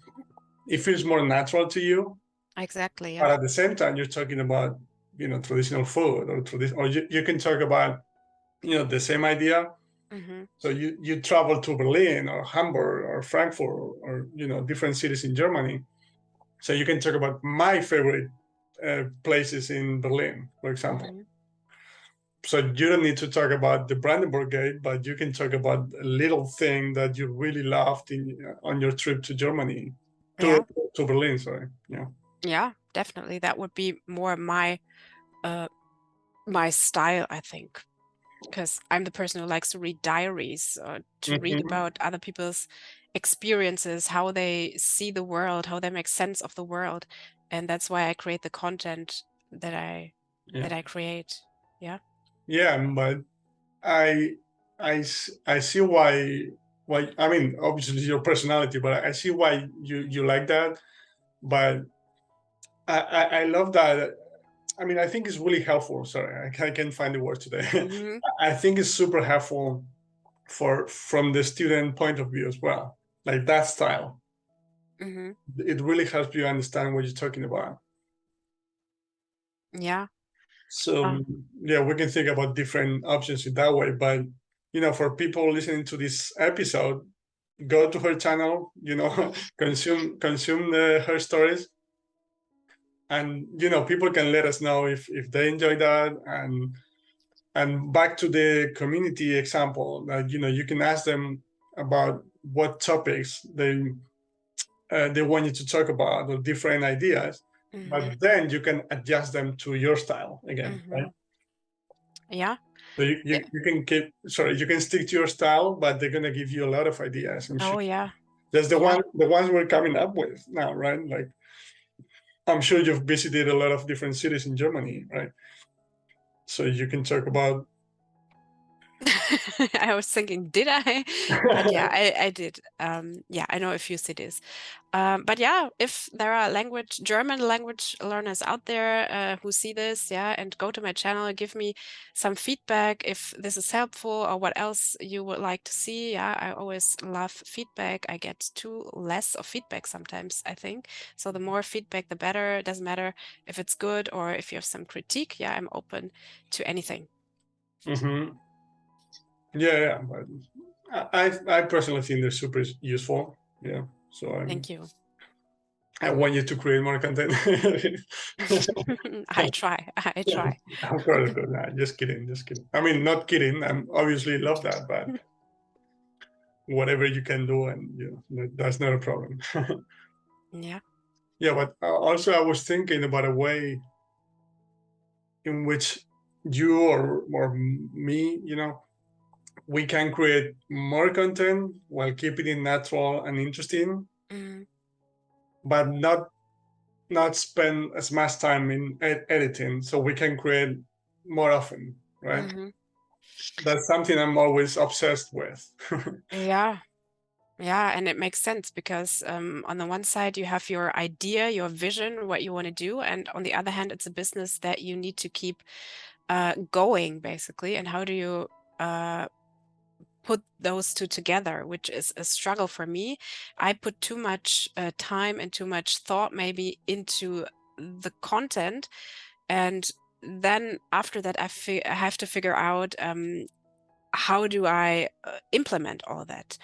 S1: it feels more natural to you.
S2: Exactly.
S1: But
S2: Yeah.
S1: at the same time, you're talking about, traditional food, or you can talk about, the same idea.
S2: Mm-hmm.
S1: So you travel to Berlin or Hamburg or Frankfurt or different cities in Germany. So you can talk about my favorite places in Berlin, for example.
S2: Mm-hmm.
S1: So you don't need to talk about the Brandenburg Gate, but you can talk about a little thing that you really loved on your trip to Germany, to
S2: Yeah.
S1: to Berlin. Sorry, yeah.
S2: Yeah, definitely. That would be more uh my style, I think, because I'm the person who likes to read diaries, to read
S1: Hmm.
S2: about other people's experiences, how they see the world, how they make sense of the world, and that's why I create the content that
S1: Yeah,
S2: I create. Yeah.
S1: yeah, but I I see why. I mean, obviously your personality, but I see why you like that. But I love that. I mean, I think it's really helpful. Sorry, I can't find the word today.
S2: Mm-hmm.
S1: I think it's super helpful from the student point of view as well. Like that style,
S2: Mm-hmm.
S1: it really helps you understand what you're talking about.
S2: Yeah.
S1: So
S2: Uh,
S1: yeah, we can think about different options in that way. But for people listening to this episode, go to her channel.
S2: mm-hmm.
S1: consume her stories, and people can let us know if they enjoy that. And back to the community example, that you can ask them about what topics they want you to talk about, or different ideas,
S2: Mm-hmm.
S1: but then you can adjust them to your style again, right?
S2: Mm-hmm. Yeah.
S1: So you can keep, sorry, you can stick to your style, but they're gonna give you a lot of ideas. I'm sure
S2: Oh, yeah.
S1: that's
S2: Yeah.
S1: the ones we're coming up with now, right? Like, I'm sure you've visited a lot of different cities in Germany, right? So you can talk about.
S2: I was thinking, did I? But yeah, I did. Yeah, I know a few cities. But yeah, if there are German language learners out there who see this, yeah, and go to my channel, give me some feedback if this is helpful or what else you would like to see. Yeah, I always love feedback. I get too less of feedback sometimes, I think. So the more feedback, the better. It doesn't matter if it's good or if you have some critique. Yeah, I'm open to anything.
S1: Hmm. Yeah, yeah, but I personally think they're super useful. Yeah. So
S2: Thank you.
S1: I want you to create more content.
S2: I try. I try.
S1: Of course, of course. Nah, just kidding, just kidding. I mean, not kidding. I obviously love that, but whatever you can do, and that's not a problem.
S2: Yeah.
S1: Yeah, but also I was thinking about a way in which you or me, we can create more content while keeping it natural and interesting,
S2: Mm,
S1: but not spend as much time in editing, so we can create more often, right?
S2: hmm
S1: That's something I'm always obsessed with.
S2: Yeah. Yeah, and it makes sense because on the one side you have your idea, your vision, what you want to do, and on the other hand, it's a business that you need to keep going, basically. And how do you uh, put those two together, which is a struggle for me. I put too much time and too much thought maybe into the content, and then after that, I have to figure out how do I implement all that.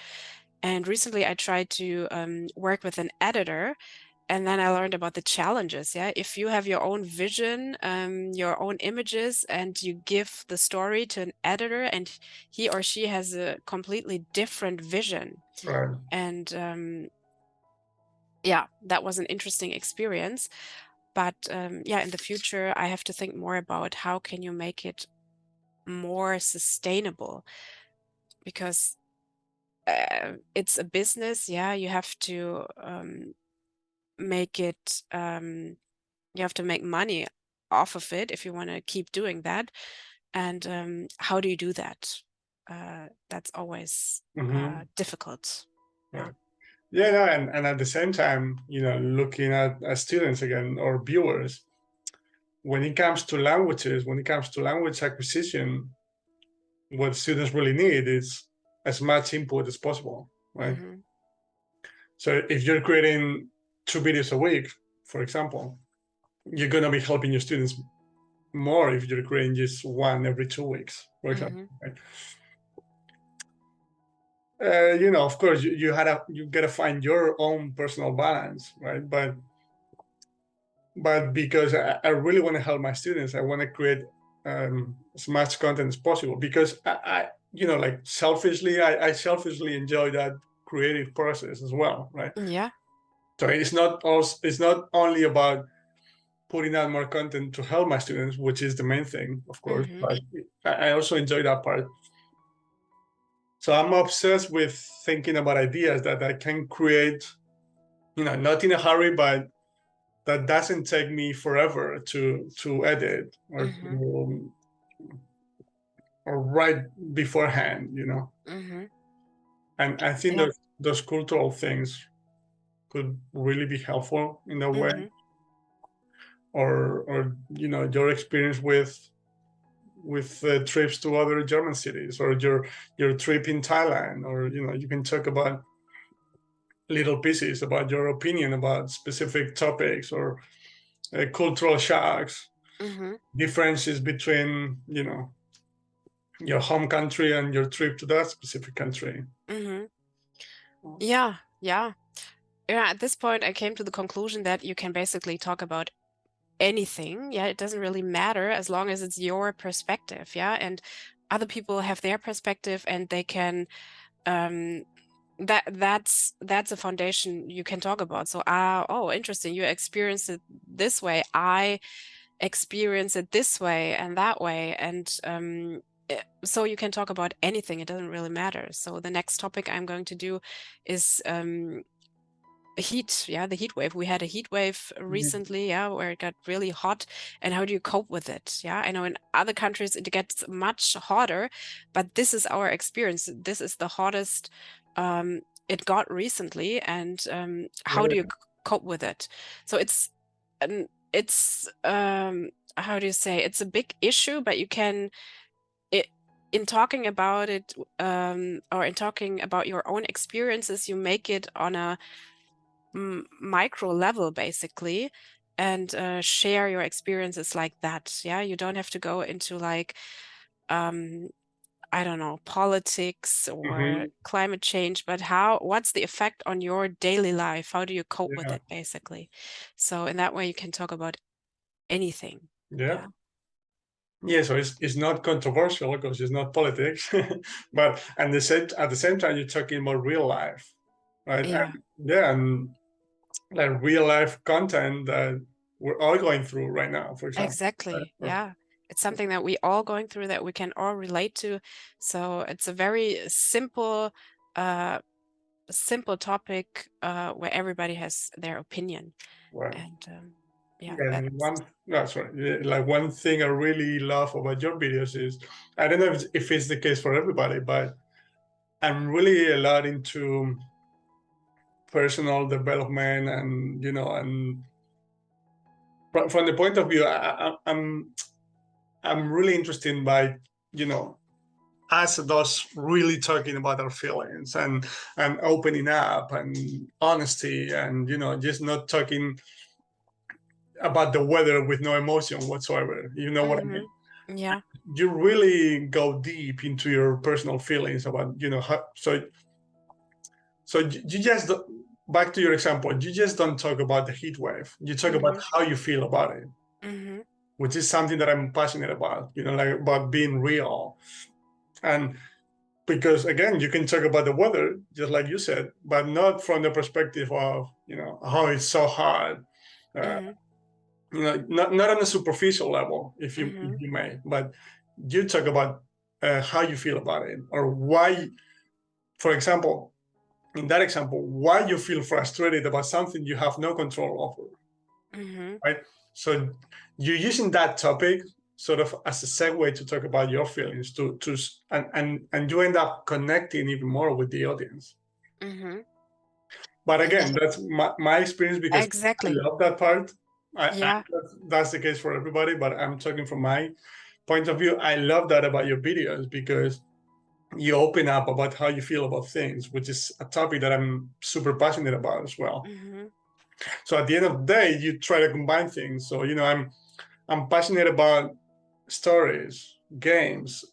S2: And recently, I tried to work with an editor, and then I learned about the challenges. Yeah, if you have your own vision, your own images, and you give the story to an editor, and he or she has a completely different vision.
S1: Right.
S2: And yeah, that was an interesting experience. But yeah, in the future, I have to think more about how can you make it more sustainable, because it's a business. Yeah, you have to make it. You have to make money off of it if you want to keep doing that. And how do you do that? That's always
S1: Mm-hmm.
S2: difficult. Yeah.
S1: Right. Yeah, no, and at the same time, looking at students again or viewers, when it comes to languages, when it comes to language acquisition, what students really need is as much input as possible, right?
S2: hmm
S1: So if you're creating 2 videos a week, for example, you're gonna be helping your students more if you're creating just one every 2 weeks, for example.
S2: hmm
S1: Right? Of course, you gotta find your own personal balance, right? But because I really want to help my students, I want to create as much content as possible because like selfishly, I selfishly enjoy that creative process as well, right?
S2: Yeah.
S1: So it's not only about putting out more content to help my students, which is the main thing, of course,
S2: hmm
S1: but I also enjoy that part. So I'm obsessed with thinking about ideas that I can create, not in a hurry, but that doesn't take me forever to edit
S2: hmm
S1: or write beforehand,
S2: hmm
S1: And I think
S2: Yeah.
S1: those cultural things could really be helpful in that way.
S2: hmm
S1: Or your experience with trips to other German cities, or your trip in Thailand, or you can talk about little pieces about your opinion about specific topics, or cultural shocks,
S2: hmm
S1: differences between your home country and your trip to that specific country.
S2: hmm Yeah. Yeah. Yeah. At this point, I came to the conclusion that you can basically talk about anything. Yeah, it doesn't really matter as long as it's your perspective. Yeah, and other people have their perspective, and they can um that's a foundation you can talk about. So oh, interesting, you experience it this way, I experience it this way and that way, and so you can talk about anything. It doesn't really matter. So the next topic I'm going to do is heat. Yeah, the heat wave. We had a heat wave recently, yeah, where it got really hot. And how do you cope with it? Yeah, I know in other countries it gets much hotter, but this is our experience. This is the hottest it got recently. And how do you
S1: Yeah.
S2: cope with it? So it's how do you say, it's a big issue, but you can it in talking about it, or in talking about your own experiences, you make it on a micro level, basically, and share your experiences like that. Yeah, you don't have to go into like I don't know, politics or
S1: Mm-hmm.
S2: climate change, but what's the effect on your daily life? How do you cope with
S1: Yeah.
S2: it, basically? So in that way, you can talk about anything.
S1: Yeah.
S2: Yeah.
S1: Yeah, so it's not controversial because it's not politics, but at the same time you're talking about real life, right?
S2: Yeah,
S1: And like real life content that we're all going through right now, for example.
S2: exactly.
S1: Right?
S2: Yeah. It's something that we all going through that we can all relate to. So it's a very uh, simple topic where everybody has their opinion.
S1: Right.
S2: And yeah,
S1: And
S2: that's
S1: no, sorry, like one thing I really love about your videos is, I don't know if it's the case for everybody, but I'm really a lot into personal development, and and from the point of view, I'm really interested by you know us adults really talking about our feelings, and opening up, and honesty, and just not talking about the weather with no emotion whatsoever. You know what I mean?
S2: yeah.
S1: You really go deep into your personal feelings about how, so you just back to your example, you just don't talk about the heat wave, you talk about
S2: Mm-hmm.
S1: how you feel about it,
S2: Mm-hmm.
S1: which is something that I'm passionate about, like about being real. And because again, you can talk about the weather just like you said, but not from the perspective of how it's so hard, uh,
S2: Mm-hmm.
S1: not on a superficial level, if
S2: Mm-hmm.
S1: you may, but you talk about how you feel about it, or why, for example, in that example, why you feel frustrated about something you have no control over,
S2: Mm-hmm.
S1: right? So you're using that topic sort of as a segue to talk about your feelings, and you end up connecting even more with the audience.
S2: Mm-hmm.
S1: But
S2: Yeah,
S1: again, that's my experience, because I
S2: exactly.
S1: love that part.
S2: Yeah.
S1: That's the case for everybody, but I'm talking from my point of view. I love that about your videos, because you open up about how you feel about things, which is a topic that I'm super passionate about as well.
S2: Mm-hmm.
S1: So at the end of the day, you try to combine things. So I'm passionate about stories, games,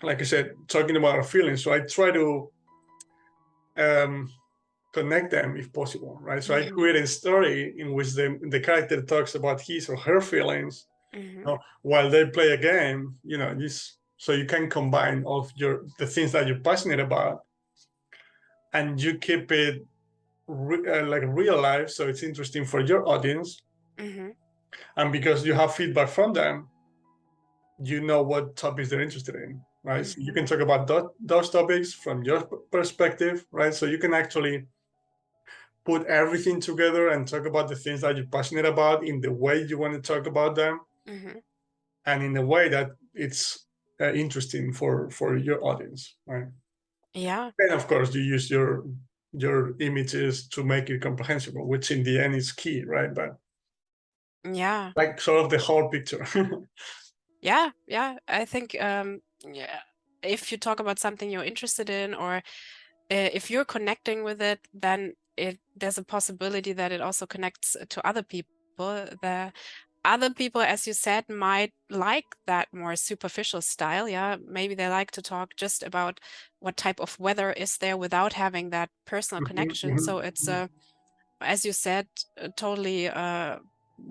S1: like I said, talking about our feelings. So I try to um, connect them if possible, right? So I
S2: Mm-hmm.
S1: create a story in which the character talks about his or her feelings,
S2: Mm-hmm.
S1: while they play a game. So you can combine all of the things that you're passionate about, and you keep it like real life, so it's interesting for your audience.
S2: Mm-hmm.
S1: And because you have feedback from them, you know what topics they're interested in, right? So you
S2: Mm-hmm.
S1: can talk about those topics from your perspective, right? So you can actually put everything together and talk about the things that you're passionate about in the way you want to talk about them,
S2: Mm-hmm.
S1: and in a way that it's interesting for your audience, right?
S2: Yeah.
S1: And of course, you use your images to make it comprehensible, which in the end is key, right? But
S2: Yeah.
S1: like sort of the whole picture.
S2: Yeah. Yeah. I think yeah, if you talk about something you're interested in, or if you're connecting with it, then there's a possibility that it also connects to other people. The other people, as you said, might like that more superficial style. Yeah, maybe they like to talk just about what type of weather is there without having that personal
S1: Mhm,
S2: connection.
S1: mhm,
S2: So it's
S1: mhm.
S2: as you said, totally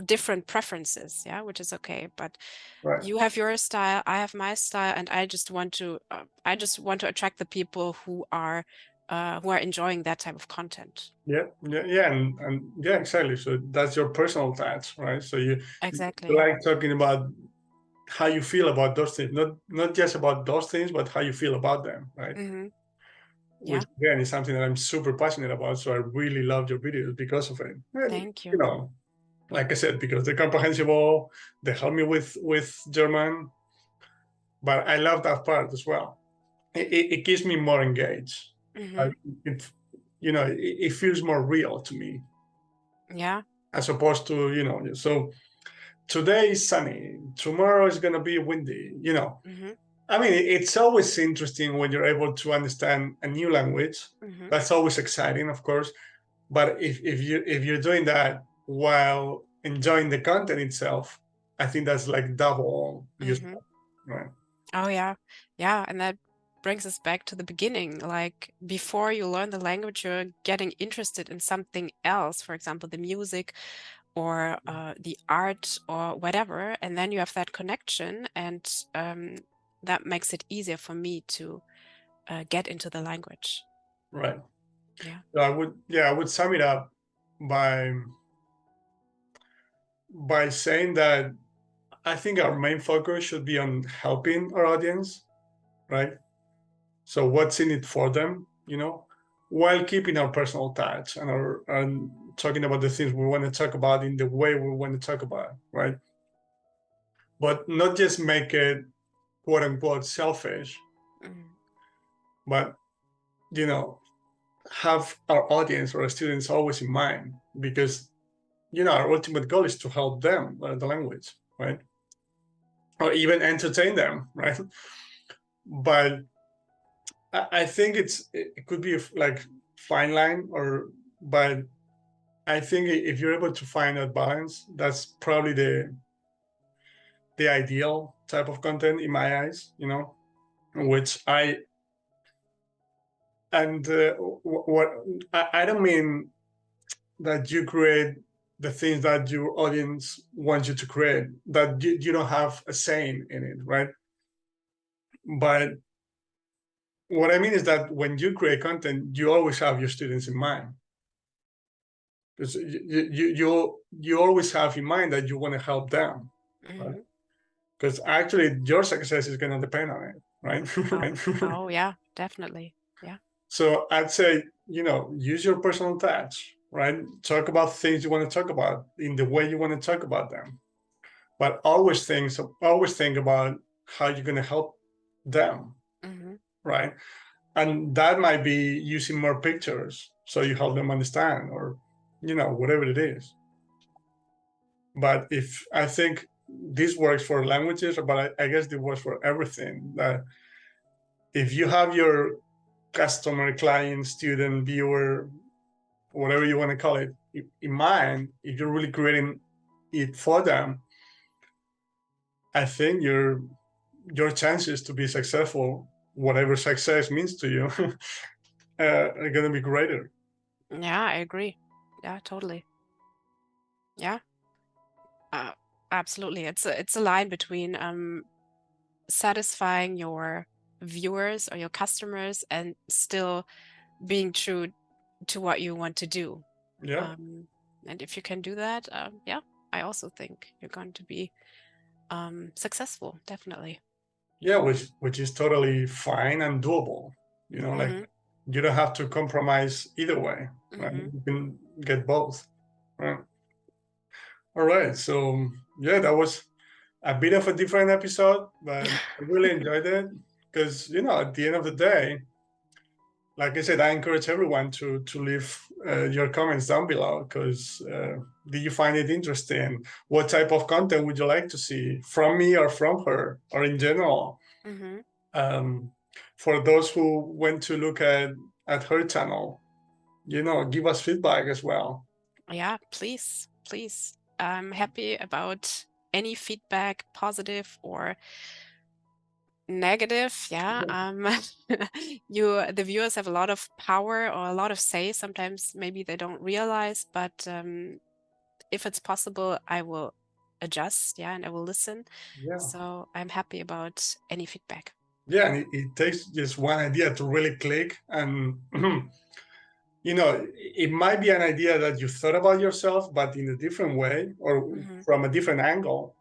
S2: different preferences. Yeah, which is okay. But
S1: Right.
S2: you have your style, I have my style, and I just want to attract the people who are enjoying that type of content.
S1: Yeah, yeah, yeah, and yeah, exactly. So that's your personal touch, right? So you
S2: Exactly.
S1: like talking about how you feel about those things, not just about those things, but how you feel about them, right?
S2: Hmm.
S1: Which
S2: Yeah.
S1: again is something that I'm super passionate about. So I really love your videos because of it. And,
S2: Thank you.
S1: like I said, because they're comprehensible, they help me with German, but I love that part as well. It keeps me more engaged.
S2: Hmm.
S1: Like, it, it feels more real to me,
S2: Yeah.
S1: as opposed to so today is sunny, tomorrow is going to be windy.
S2: Hmm.
S1: I mean, it's always interesting when you're able to understand a new language.
S2: Hmm.
S1: That's always exciting, of course. But if you're doing that while enjoying the content itself, I think that's like double
S2: Hmm.
S1: useful, right?
S2: Oh yeah. Yeah, and that brings us back to the beginning. Like before you learn the language, you're getting interested in something else, for example, the music or the art or whatever. And then you have that connection, and that makes it easier for me to get into the language.
S1: Right.
S2: Yeah.
S1: So I would sum it up by saying that I think our main focus should be on helping our audience, right? So what's in it for them, while keeping our personal touch and talking about the things we want to talk about in the way we want to talk about, right? But not just make it quote unquote selfish,
S2: Mhm.
S1: but have our audience or our students always in mind, because our ultimate goal is to help them learn the language, right? Or even entertain them, right? But I think it could be like fine line, but I think if you're able to find that balance, that's probably the ideal type of content in my eyes, which what I don't mean that you create the things that your audience wants you to create, that you don't have a saying in it, right? But what I mean is that when you create content, you always have your students in mind. Because you always have in mind that you want to help them, right?
S2: Mhm.
S1: Because actually your success is going to depend on it, right?
S2: Oh, oh yeah, definitely. Yeah.
S1: So I'd say, use your personal touch, right? Talk about things you want to talk about in the way you want to talk about them, but always think about how you're going to help them,
S2: Hmm.
S1: right? And that might be using more pictures so you help them understand, or whatever it is. But if I think this works for languages, but I guess it works for everything, that if you have your customer, client, student, viewer, whatever you want to call it, in mind, if you're really creating it for them, I think your chances to be successful, whatever success means to you, are going to be greater.
S2: Yeah, I agree. Yeah, totally. Yeah, uh, absolutely. It's a line between satisfying your viewers or your customers and still being true to what you want to do.
S1: Yeah,
S2: And if you can do that, yeah, I also think you're going to be successful, definitely.
S1: yeah, which is totally fine and doable. Like
S2: Hmm.
S1: you don't have to compromise either way, right?
S2: Hmm.
S1: You can get both. Right. All right. So yeah, that was a bit of a different episode, but I really enjoyed it because at the end of the day, like I said, I encourage everyone to leave your comments down below, because did you find it interesting? What type of content would you like to see from me or from her or in general?
S2: Hmm.
S1: Um, for those who went to look at her channel, give us feedback as well.
S2: Yeah, please, please. I'm happy about any feedback, positive or negative. Yeah. The viewers have a lot of power or a lot of say. Sometimes maybe they don't realize, but if it's possible, I will adjust, yeah, and I will listen.
S1: Yeah.
S2: So I'm happy about any feedback.
S1: Yeah, and it takes just one idea to really click, and it might be an idea that you thought about yourself, but in a different way or
S2: Hmm.
S1: from a different angle,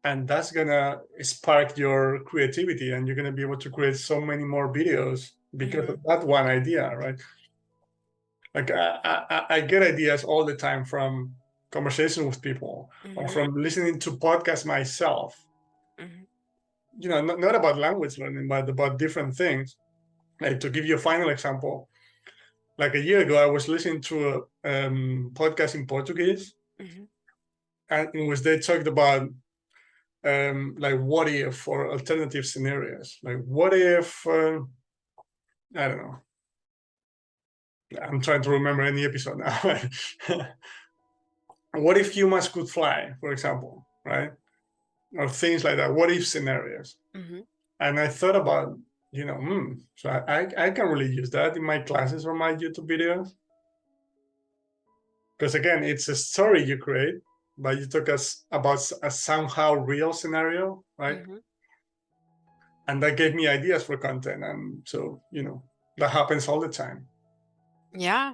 S1: and that's gonna spark your creativity, and you're gonna be able to create so many more videos because
S2: Hmm.
S1: of that one idea, right? Like I get ideas all the time from conversation with people, or
S2: Hmm.
S1: from listening to podcasts myself.
S2: Hmm.
S1: Not about language learning, but about different things. Like, to give you a final example, like a year ago, I was listening to a podcast in Portuguese,
S2: Hmm.
S1: and in which they talked about like what if, or alternative scenarios. Like, what if I don't know. I'm trying to remember any episode now. What if humans could fly, for example, right? Or things like that. What if scenarios.
S2: Hmm.
S1: And I thought about, so I can really use that in my classes or my YouTube videos. Because again, it's a story you create, but you talk about a somehow real scenario, right?
S2: Mhm.
S1: And that gave me ideas for content. And so, that happens all the time.
S2: Yeah,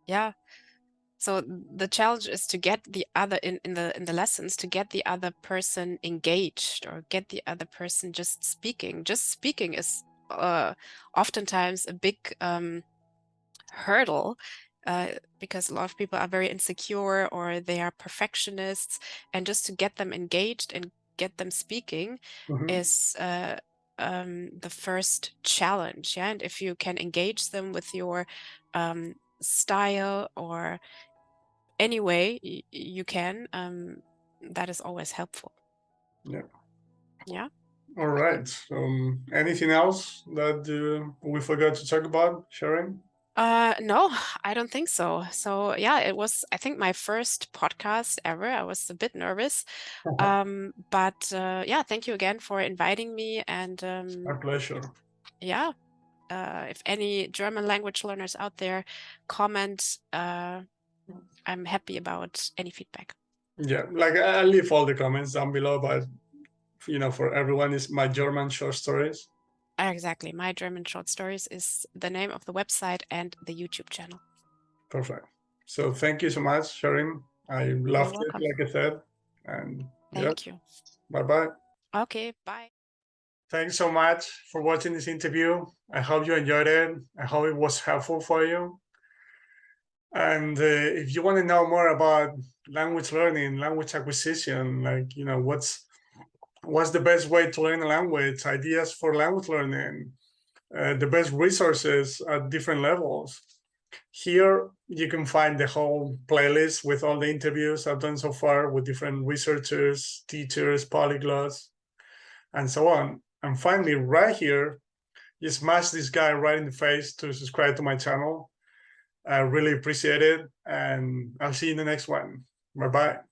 S2: yeah. So the challenge is to get the other in the lessons, to get the other person engaged or get the other person just speaking. Just speaking is oftentimes a big hurdle, because a lot of people are very insecure or they are perfectionists, and just to get them engaged and get them speaking
S1: Mhm.
S2: is the first challenge. Yeah, and if you can engage them with your style or any way you can, that is always helpful.
S1: Yeah.
S2: Yeah.
S1: All right. Anything else that we forgot to talk about, Sherin?
S2: No, I don't think so. So yeah, it was, I think, my first podcast ever. I was a bit nervous. But yeah, thank you again for inviting me. And
S1: My pleasure.
S2: yeah, if any German language learners out there comment, I'm happy about any feedback.
S1: Yeah, like I'll leave all the comments down below, but for everyone is my German short stories.
S2: Exactly. My German Short Stories is the name of the website and the YouTube channel.
S1: Perfect. So thank you so much, Sherin. I
S2: You're
S1: loved it,
S2: welcome.
S1: like I said. And yeah,
S2: Thank you.
S1: bye-bye.
S2: Okay, bye.
S1: Thanks so much for watching this interview. I hope you enjoyed it. I hope it was helpful for you. And if you want to know more about language learning, language acquisition, like what's the best way to learn a language, ideas for language learning, the best resources at different levels. Here you can find the whole playlist with all the interviews I've done so far with different researchers, teachers, polyglots, and so on. And finally, right here, you smash this guy right in the face to subscribe to my channel. I really appreciate it, and I'll see you in the next one. Bye bye.